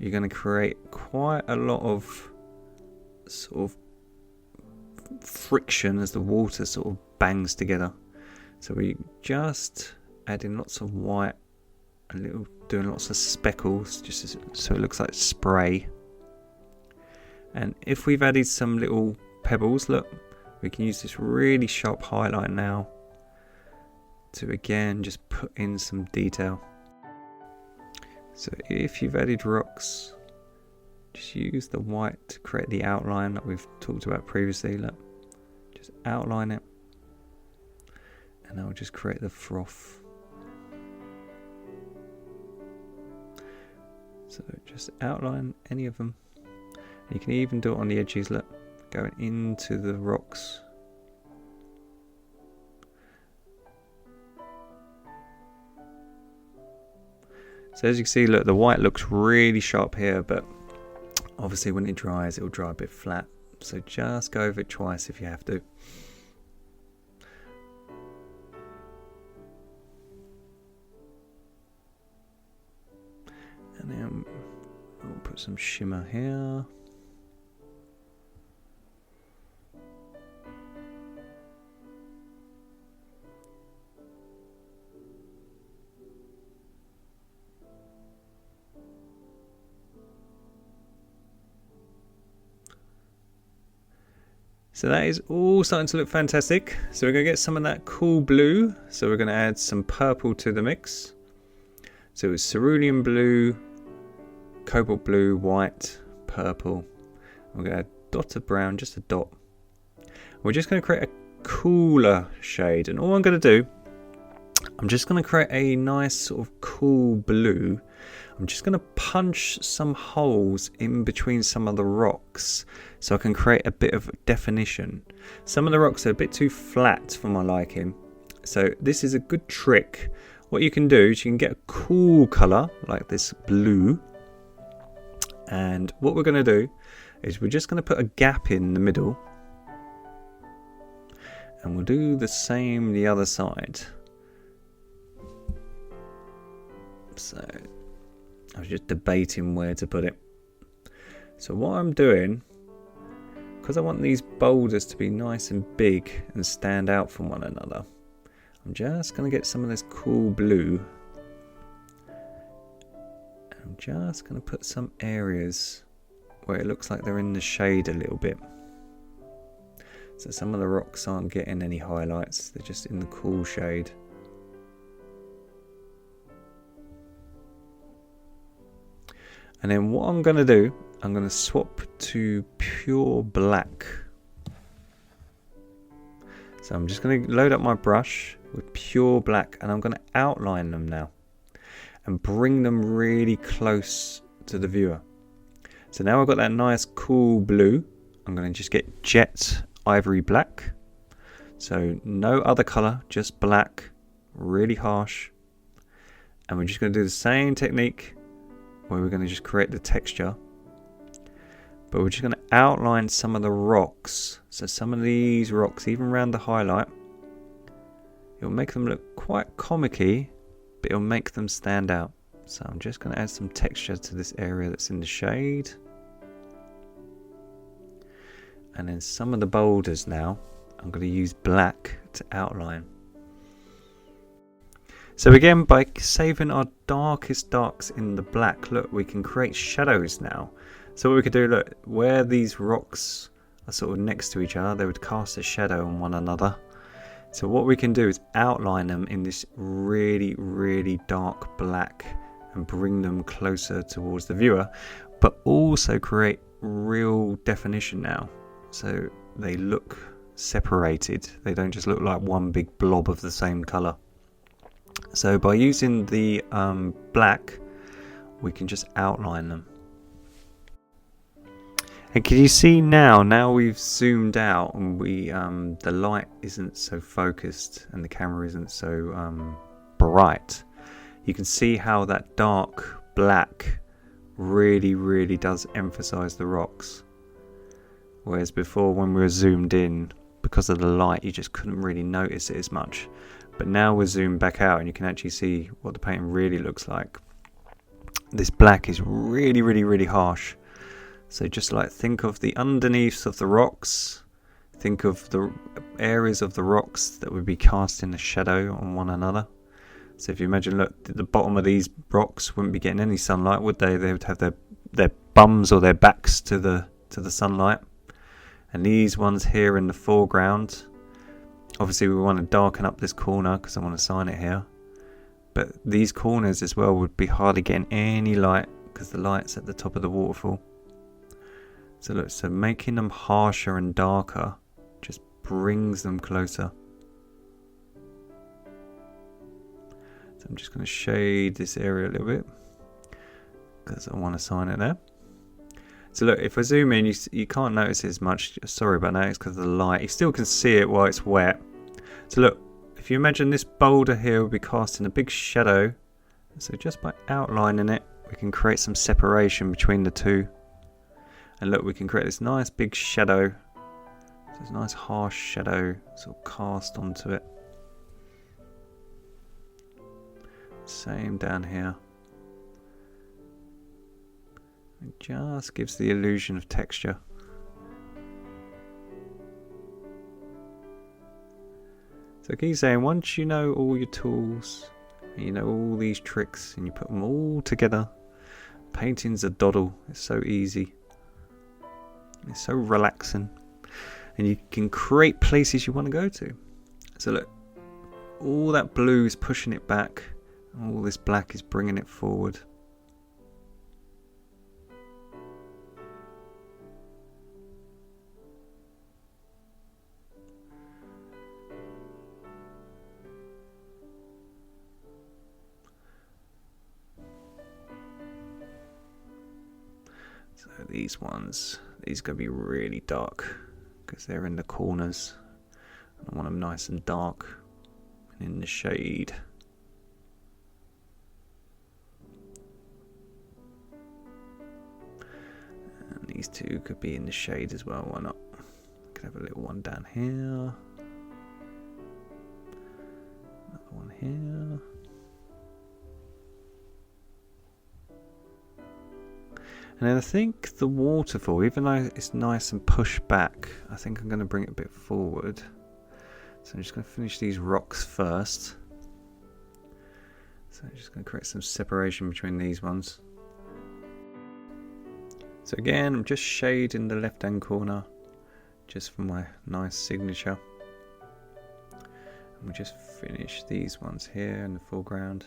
you're going to create quite a lot of sort of friction as the water sort of bangs together. So we just add in lots of white, doing lots of speckles, just so it looks like spray. And if we've added some little pebbles, look, we can use this really sharp highlight now to again just put in some detail. So if you've added rocks, just use the white to create the outline that we've talked about previously. Look, just outline it, and I'll just create the froth. So just outline any of them. You can even do it on the edges, look, going into the rocks. So as you can see, look, the white looks really sharp here, but obviously when it dries, it will dry a bit flat. So just go over it twice if you have to. And then we'll put some shimmer here. So that is all starting to look fantastic. So we're going to get some of that cool blue. So we're going to add some purple to the mix. So it's cerulean blue, cobalt blue, white, purple. We're going to add a dot of brown, just a dot. We're just going to create a cooler shade. And all I'm going to do, I'm just going to create a nice sort of cool blue. I'm just going to punch some holes in between some of the rocks so I can create a bit of definition. Some of the rocks are a bit too flat for my liking, so this is a good trick. What you can do is you can get a cool colour like this blue, and what we're going to do is we're just going to put a gap in the middle, and we'll do the same the other side. So I was just debating where to put it. So what I'm doing, because I want these boulders to be nice and big and stand out from one another, I'm just going to get some of this cool blue. And I'm just going to put some areas where it looks like they're in the shade a little bit. So some of the rocks aren't getting any highlights, they're just in the cool shade. And then what I'm going to do, I'm going to swap to pure black. So I'm just going to load up my brush with pure black, and I'm going to outline them now and bring them really close to the viewer. So now I've got that nice cool blue. I'm going to just get jet ivory black. So no other colour, just black, really harsh. And we're just going to do the same technique where we're going to just create the texture, but we're just going to outline some of the rocks. So some of these rocks, even around the highlight, it'll make them look quite comic-y, but it'll make them stand out. So I'm just going to add some texture to this area that's in the shade, and then some of the boulders now I'm going to use black to outline. So again, by saving our darkest darks in the black, look, we can create shadows now. So what we could do, look, where these rocks are sort of next to each other, they would cast a shadow on one another. So what we can do is outline them in this really, really dark black and bring them closer towards the viewer, but also create real definition now. So they look separated. They don't just look like one big blob of the same colour. So by using the black, we can just outline them. And can you see now we've zoomed out and the light isn't so focused and the camera isn't so bright. You can see how that dark black really does emphasize the rocks. Whereas before, when we were zoomed in, because of the light, you just couldn't really notice it as much. But now we're zoomed back out and you can actually see what the painting really looks like. This black is really harsh. So just like think of the underneath of the rocks, think of the areas of the rocks that would be casting a shadow on one another. So if you imagine, look, the bottom of these rocks wouldn't be getting any sunlight, would they? They would have their bums or their backs to the sunlight. And these ones here in the foreground, obviously we want to darken up this corner because I want to sign it here. But these corners as well would be hardly getting any light because the light's at the top of the waterfall. So look, so making them harsher and darker just brings them closer. So I'm just going to shade this area a little bit because I want to sign it there. So look, if I zoom in, you can't notice it as much. Sorry about that, it's because of the light. You still can see it while it's wet. So look, if you imagine this boulder here will be casting a big shadow. So just by outlining it, we can create some separation between the two. And look, we can create this nice big shadow. This nice harsh shadow sort of cast onto it. Same down here. It just gives the illusion of texture. So I keep saying, once you know all your tools, and you know all these tricks, and you put them all together, painting's a doddle. It's so easy. It's so relaxing. And you can create places you want to go to. So look, all that blue is pushing it back. All this black is bringing it forward. So these ones, these are going to be really dark because they're in the corners. I want them nice and dark and in the shade. And these two could be in the shade as well, why not? Could have a little one down here. Another one here. And then I think the waterfall, even though it's nice and pushed back, I think I'm going to bring it a bit forward. So I'm just going to finish these rocks first. So I'm just going to create some separation between these ones. So again, I'm just shading the left hand corner just for my nice signature. And we'll just finish these ones here in the foreground.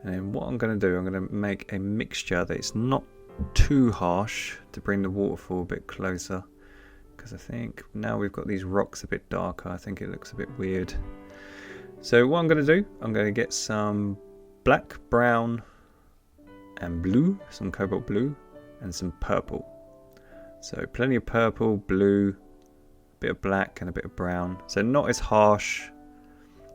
And then what I'm going to do, I'm going to make a mixture that it's not too harsh to bring the waterfall a bit closer. Because I think now we've got these rocks a bit darker, I think it looks a bit weird. So what I'm going to do, I'm going to get some black, brown and blue, some cobalt blue and some purple. So plenty of purple, blue, a bit of black and a bit of brown. So not as harsh.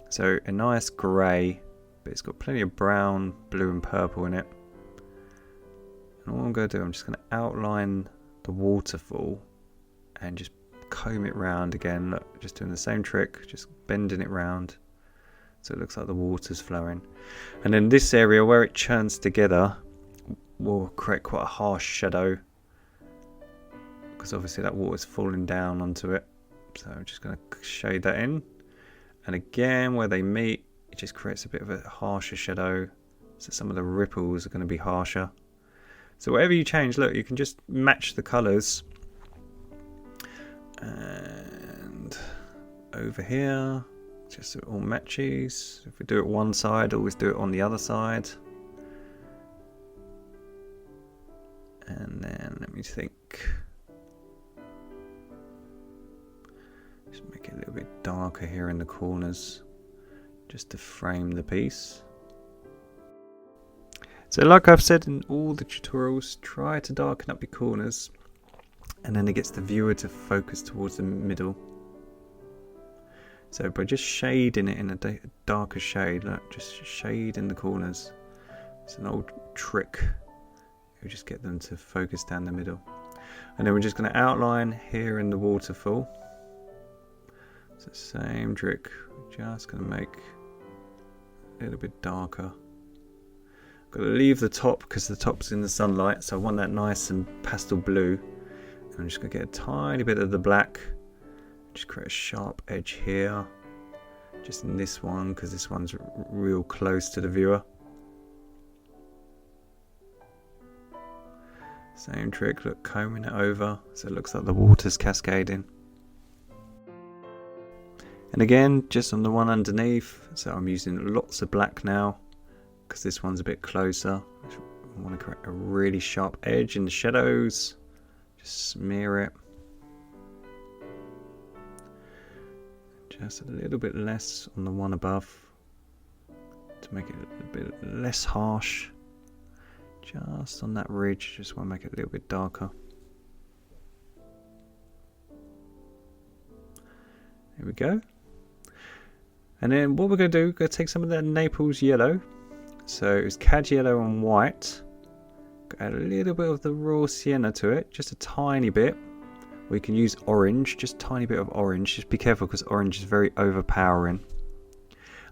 So a nice grey. But it's got plenty of brown, blue and purple in it. And what I'm going to do, I'm just going to outline the waterfall and just comb it round again. Look, just doing the same trick, just bending it round so it looks like the water's flowing. And then this area where it churns together will create quite a harsh shadow because obviously that water's falling down onto it. So I'm just going to shade that in. And again, where they meet, it just creates a bit of a harsher shadow. So some of the ripples are going to be harsher. So whatever you change, look, you can just match the colours. And over here, just so it all matches. If we do it one side, always do it on the other side. And then let me think. Just make it a little bit darker here in the corners, just to frame the piece. So like I've said in all the tutorials, try to darken up your corners, and then it gets the viewer to focus towards the middle. So by just shading it in a darker shade, look, just shade in the corners. It's an old trick. You just get them to focus down the middle. And then we're just going to outline here in the waterfall. It's the same trick. We're just going to make a little bit darker. I've got to leave the top because the top's in the sunlight, so I want that nice and pastel blue. And I'm just going to get a tiny bit of the black. Just create a sharp edge here. Just in this one, because this one's real close to the viewer. Same trick, look, combing it over so it looks like the water's cascading. And again, just on the one underneath, so I'm using lots of black now because this one's a bit closer. I want to create a really sharp edge in the shadows. Just smear it. Just a little bit less on the one above to make it a bit less harsh. Just on that ridge, just want to make it a little bit darker. There we go. And then what we're going to do, we're going to take some of that Naples yellow. So it's cad yellow and white. Add a little bit of the raw sienna to it, just a tiny bit. We can use orange, just a tiny bit of orange. Just be careful because orange is very overpowering.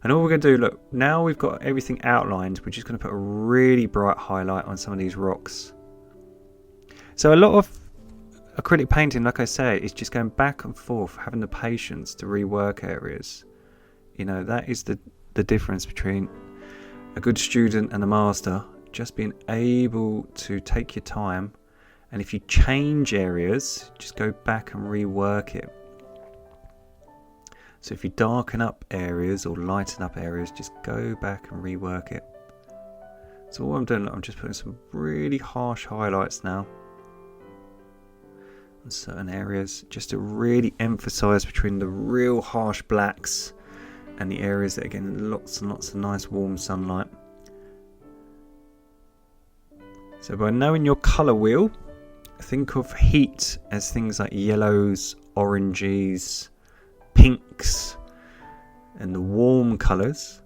And all we're going to do, look, now we've got everything outlined, we're just going to put a really bright highlight on some of these rocks. So a lot of acrylic painting, like I say, is just going back and forth, having the patience to rework areas. You know, that is the difference between a good student and a master. Just being able to take your time, and if you change areas, just go back and rework it. So if you darken up areas or lighten up areas, just go back and rework it. So what I'm doing, I'm just putting some really harsh highlights now on certain areas, just to really emphasize between the real harsh blacks and the areas that are getting lots and lots of nice warm sunlight. So by knowing your colour wheel, think of heat as things like yellows, oranges, pinks, and the warm colours.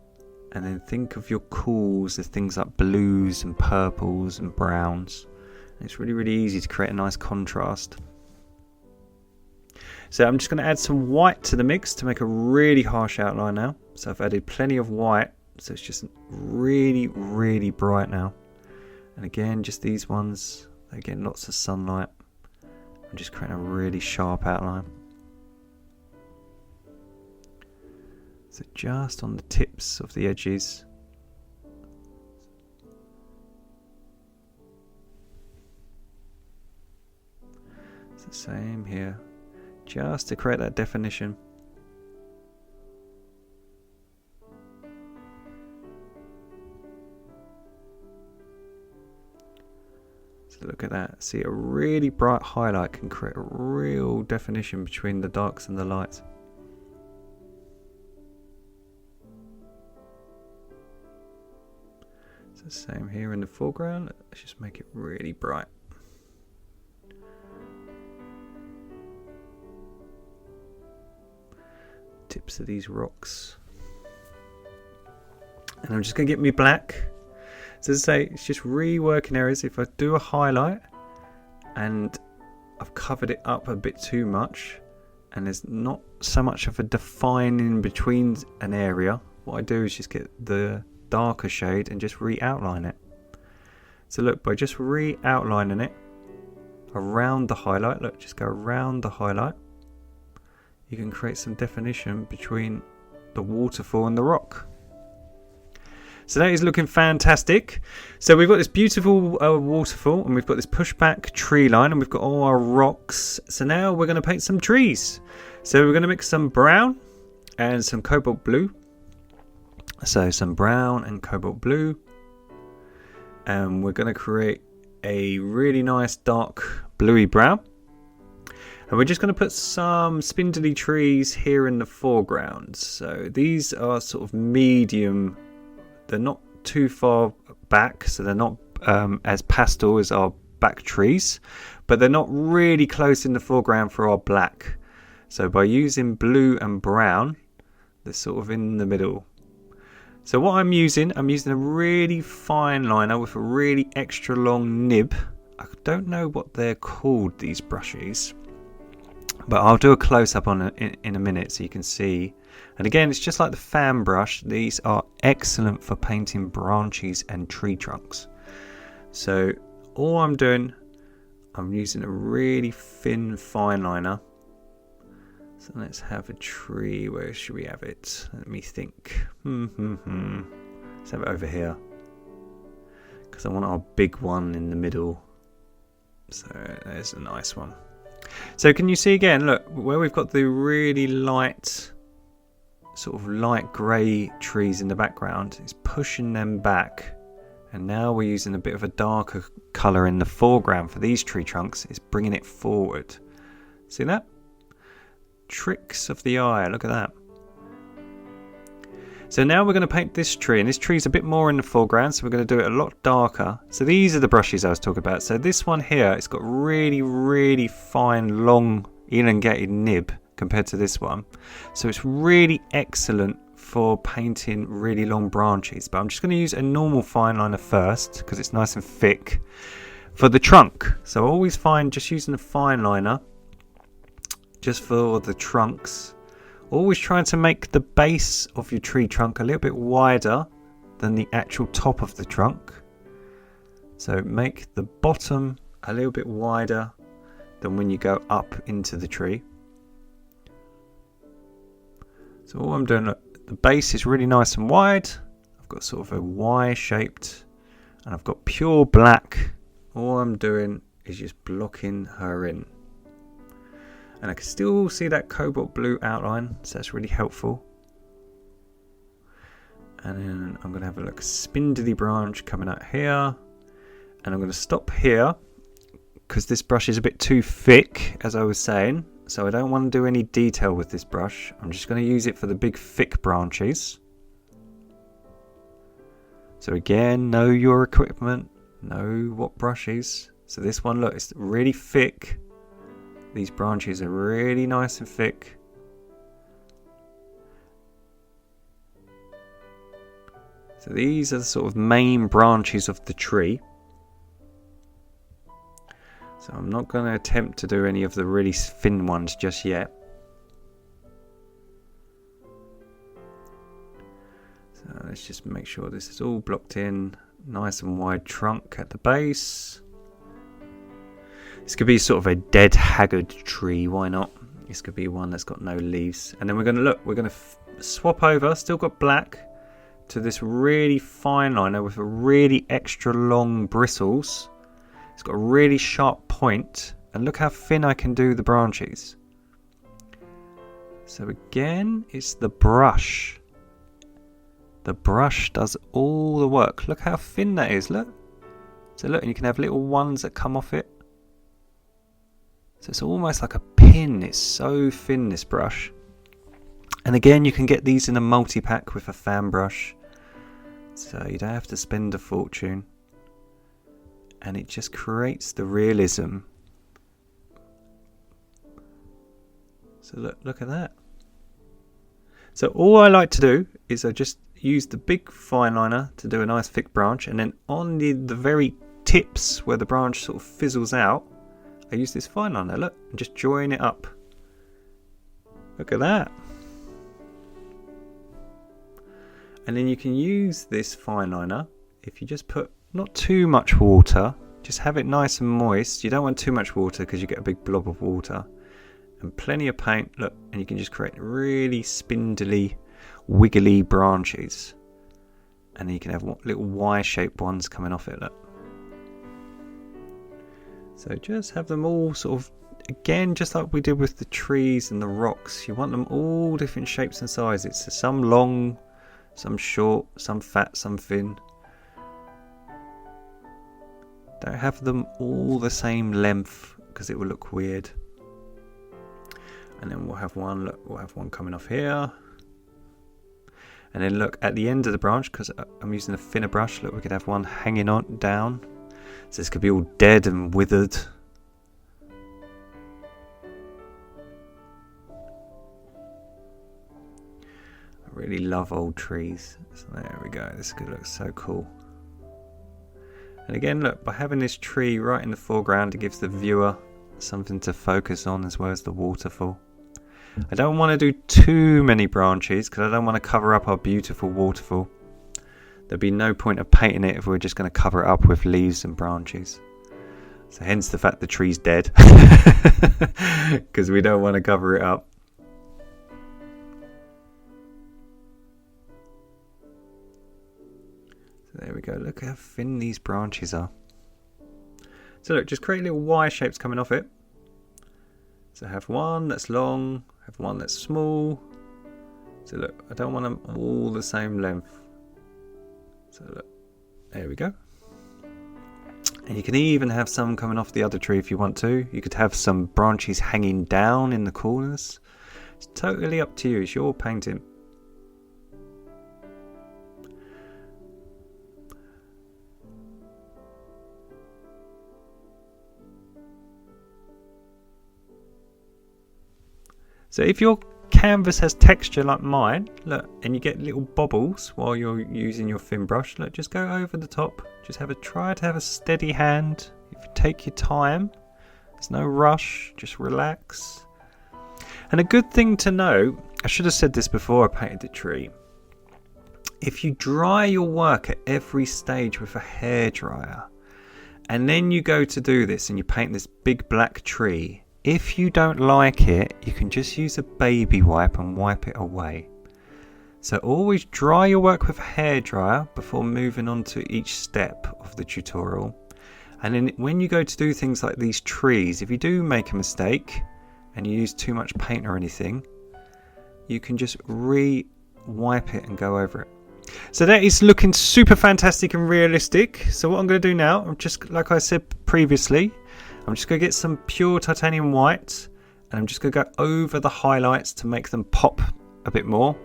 And then think of your cools as things like blues and purples and browns. And it's really, really easy to create a nice contrast. So I'm just going to add some white to the mix to make a really harsh outline now. So I've added plenty of white, so it's just really, really bright now. And again, just these ones, they get lots of sunlight. I'm just creating a really sharp outline. So just on the tips of the edges. It's the same here, just to create that definition. So look at that, see, a really bright highlight can create a real definition between the darks and the lights. It's the same here in the foreground. Let's just make it really bright. Tips of these rocks. And I'm just going to get me black. So as I say, it's just reworking areas. If I do a highlight and I've covered it up a bit too much and there's not so much of a defining between an area, what I do is just get the darker shade and just re-outline it. So look, by just re-outlining it around the highlight, look, just go around the highlight, you can create some definition between the waterfall and the rock. So that is looking fantastic. So we've got this beautiful waterfall, and we've got this pushback tree line, and we've got all our rocks. So now we're going to paint some trees. So we're going to mix some brown and some cobalt blue. So some brown and cobalt blue, and we're going to create a really nice dark bluey brown. And we're just going to put some spindly trees here in the foreground. So these are sort of medium. They're not not too far back, so they're not as pastel as our back trees, but they're not really close in the foreground for our black. So by using blue and brown, they're sort of in the middle. So what I'm using a really fine liner with a really extra long nib. I don't know what they're called, these brushes, but I'll do a close-up on it in a minute so you can see. And again, it's just like the fan brush. These are excellent for painting branches and tree trunks. So all I'm doing, I'm using a really thin fine liner. So let's have a tree. Where should we have it? Let me think. Let's have it over here, because I want our big one in the middle. So there's a nice one. So can you see again, look, where we've got the really light, sort of light grey trees in the background, it's pushing them back. And now we're using a bit of a darker colour in the foreground for these tree trunks. It's bringing it forward. See that? Tricks of the eye, look at that. So now we're going to paint this tree, and this tree's a bit more in the foreground, so we're going to do it a lot darker. So these are the brushes I was talking about. So this one here, it's got really fine, long, elongated nib compared to this one. So it's really excellent for painting really long branches. But I'm just going to use a normal fine liner first, because it's nice and thick for the trunk. So I always find just using a fine liner just for the trunks, always trying to make the base of your tree trunk a little bit wider than the actual top of the trunk. So make the bottom a little bit wider than when you go up into the tree. So all I'm doing, look, the base is really nice and wide. I've got sort of a Y shaped, and I've got pure black. All I'm doing is just blocking her in. And I can still see that cobalt blue outline, so that's really helpful. And then I'm going to have a look, spindly branch coming out here. And I'm going to stop here, because this brush is a bit too thick, as I was saying. So I don't want to do any detail with this brush. I'm just going to use it for the big thick branches. So again, know your equipment, know what brushes. So this one, look, it's really thick. These branches are really nice and thick. So these are the sort of main branches of the tree. So I'm not going to attempt to do any of the really thin ones just yet. So let's just make sure this is all blocked in. Nice and wide trunk at the base. This could be sort of a dead, haggard tree, why not? This could be one that's got no leaves. And then we're going to look, we're going to swap over, still got black, to this really fine liner with a really extra long bristles. It's got a really sharp point, and look how thin I can do the branches. So again, it's the brush. The brush does all the work. Look how thin that is, look. So look, and you can have little ones that come off it. So it's almost like a pin. It's so thin, this brush. And again, you can get these in a multi-pack with a fan brush. So you don't have to spend a fortune. And it just creates the realism. So look at that. So all I like to do is I just use the big fine liner to do a nice thick branch. And then on the very tips where the branch sort of fizzles out, I use this fine liner, look, and just join it up. Look at that. And then you can use this fine liner if you just put not too much water, just have it nice and moist. You don't want too much water because you get a big blob of water. And plenty of paint, look, and you can just create really spindly, wiggly branches. And then you can have little Y-shaped ones coming off it, look. So just have them all sort of, again, just like we did with the trees and the rocks. You want them all different shapes and sizes. So some long, some short, some fat, some thin. Don't have them all the same length because it will look weird. And then we'll have one, look, we'll have one coming off here. And then look at the end of the branch, because I'm using a thinner brush, look, we could have one hanging on down. So this could be all dead and withered. I really love old trees. So there we go, this could look so cool. And again, look, by having this tree right in the foreground, it gives the viewer something to focus on as well as the waterfall. I don't want to do too many branches because I don't want to cover up our beautiful waterfall. There'd be no point of painting it if we're just going to cover it up with leaves and branches. So hence the fact the tree's dead, because we don't want to cover it up. So there we go, look how thin these branches are. So look, just create little Y shapes coming off it. So have one that's long, have one that's small. So look, I don't want them all the same length. So look, there we go. And you can even have some coming off the other tree if you want to. You could have some branches hanging down in the corners. It's totally up to you, it's your painting. So if your canvas has texture like mine, look, and you get little bobbles while you're using your thin brush, look, just go over the top. Just try to have a steady hand. If you take your time, there's no rush, just relax. And a good thing to know, I should have said this before I painted the tree. If you dry your work at every stage with a hairdryer, and then you go to do this and you paint this big black tree, if you don't like it, you can just use a baby wipe and wipe it away. So always dry your work with a hairdryer before moving on to each step of the tutorial. And then when you go to do things like these trees, if you do make a mistake and you use too much paint or anything, you can just re-wipe it and go over it. So that is looking super fantastic and realistic. So what I'm going to do now, I'm just, like I said previously, I'm just going to get some pure titanium white and I'm just going to go over the highlights to make them pop a bit more.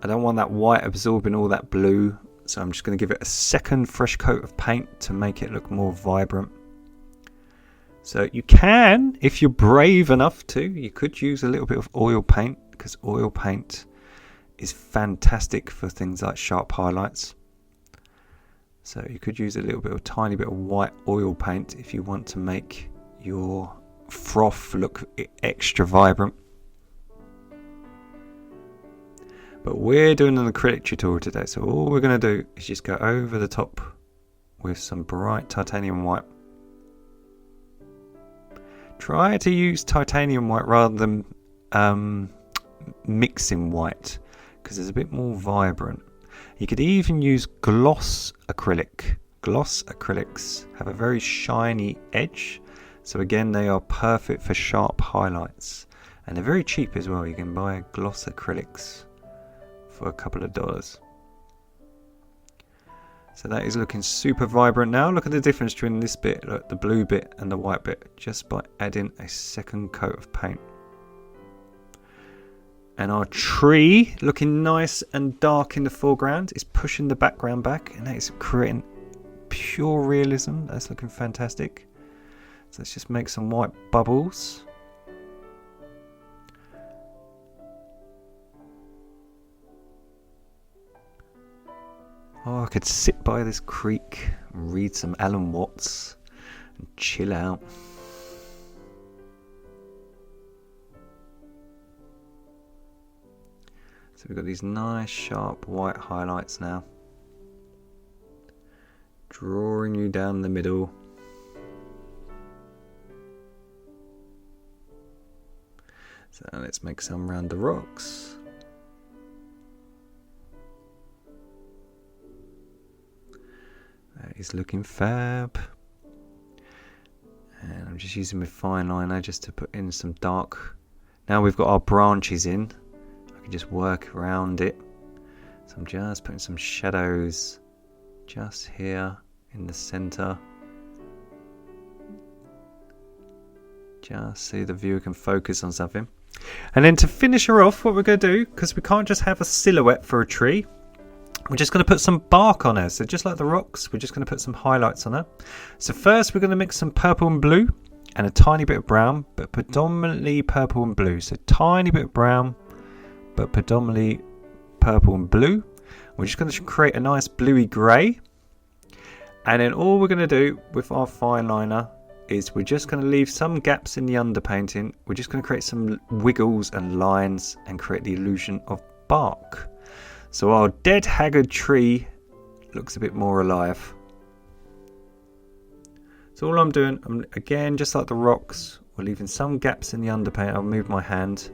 I don't want that white absorbing all that blue, so I'm just going to give it a second fresh coat of paint to make it look more vibrant. So you can, if you're brave enough to, you could use a little bit of oil paint, because oil paint is fantastic for things like sharp highlights. So you could use a little bit of tiny bit of white oil paint if you want to make your froth look extra vibrant. But we're doing an acrylic tutorial today, so all we're going to do is just go over the top with some bright titanium white. Try to use titanium white rather than mixing white, because it's a bit more vibrant. You could even use gloss acrylic. Gloss acrylics have a very shiny edge, so again they are perfect for sharp highlights, and they're very cheap as well. You can buy gloss acrylics for a couple of dollars. So that is looking super vibrant now. Look at the difference between this bit, look, the blue bit and the white bit, just by adding a second coat of paint. And our tree, looking nice and dark in the foreground, is pushing the background back, and that is creating pure realism. That's looking fantastic. So let's just make some white bubbles. Oh, I could sit by this creek and read some Alan Watts and chill out. So we've got these nice sharp white highlights now, drawing you down the middle. So let's make some around the rocks. That is looking fab. And I'm just using my fine liner just to put in some dark. Now we've got our branches in, just work around it. So I'm just putting some shadows just here in the center, just so the viewer can focus on something. And then to finish her off, what we're going to do, because we can't just have a silhouette for a tree, we're just going to put some bark on her. So just like the rocks, we're just going to put some highlights on her. So first we're going to mix some purple and blue and a tiny bit of brown, but predominantly purple and blue. So tiny bit of brown, but predominantly purple and blue. We're just going to create a nice bluey grey. And then all we're going to do with our fine liner is we're just going to leave some gaps in the underpainting. We're just going to create some wiggles and lines and create the illusion of bark. So our dead haggard tree looks a bit more alive. So all I'm doing, again, just like the rocks, we're leaving some gaps in the underpaint. I'll move my hand.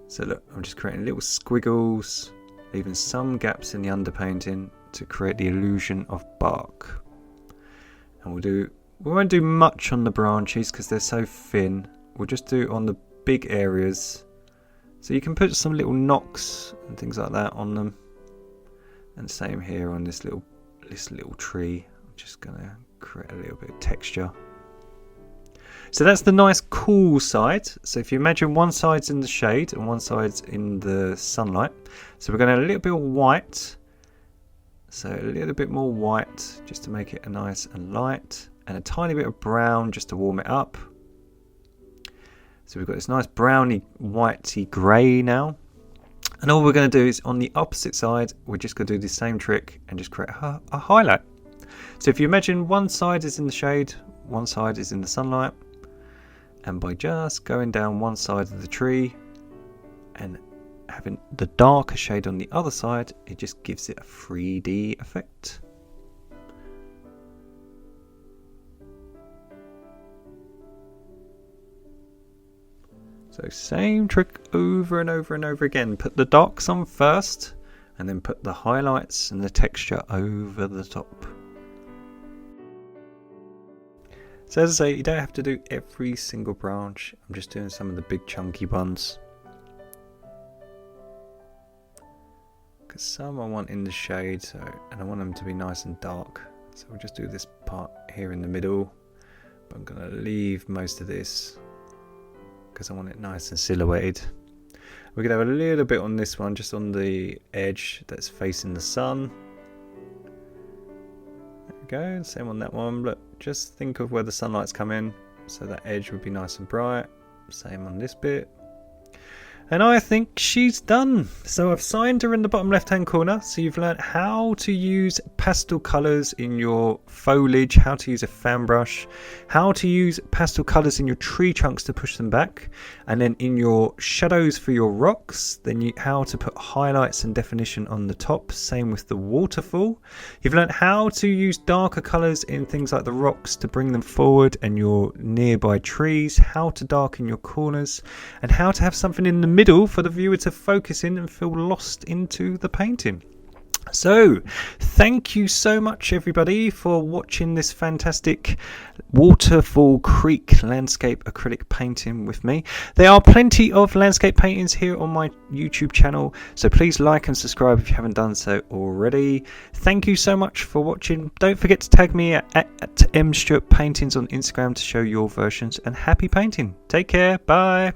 So look, I'm just creating little squiggles, leaving some gaps in the underpainting to create the illusion of bark. And we won't do much on the branches because they're so thin. We'll just do it on the big areas. So you can put some little knocks and things like that on them. And same here on this little tree. I'm just gonna create a little bit of texture. So that's the nice cool side. So if you imagine one side's in the shade and one side's in the sunlight. So we're going to add a little bit of white. So a little bit more white just to make it a nice and light, and a tiny bit of brown just to warm it up. So we've got this nice browny whitey grey now, and all we're going to do is on the opposite side we're just going to do the same trick and just create a highlight. So if you imagine one side is in the shade, one side is in the sunlight, and by just going down one side of the tree and having the darker shade on the other side, it just gives it a 3D effect. So same trick over and over and over again. Put the darks on first and then put the highlights and the texture over the top. So as I say, you don't have to do every single branch. I'm just doing some of the big chunky ones. Because some I want in the shade, and I want them to be nice and dark. So we'll just do this part here in the middle. But I'm going to leave most of this because I want it nice and silhouetted. We're going to have a little bit on this one, just on the edge that's facing the sun. There we go, same on that one. Look, just think of where the sunlight's come in, so that edge would be nice and bright. Same on this bit. And I think she's done. So I've signed her in the bottom left hand corner. So you've learned how to use pastel colours in your foliage, how to use a fan brush, how to use pastel colours in your tree trunks to push them back, and then in your shadows for your rocks, then how to put highlights and definition on the top. Same with the waterfall. You've learned how to use darker colours in things like the rocks to bring them forward and your nearby trees, how to darken your corners, and how to have something in the middle for the viewer to focus in and feel lost into the painting. So thank you so much everybody for watching this fantastic Waterfall Creek landscape acrylic painting with me. There are plenty of landscape paintings here on my YouTube channel, so please like and subscribe if you haven't done so already. Thank you so much for watching. Don't forget to tag me at mstuartpaintings on Instagram to show your versions, and happy painting. Take care. Bye.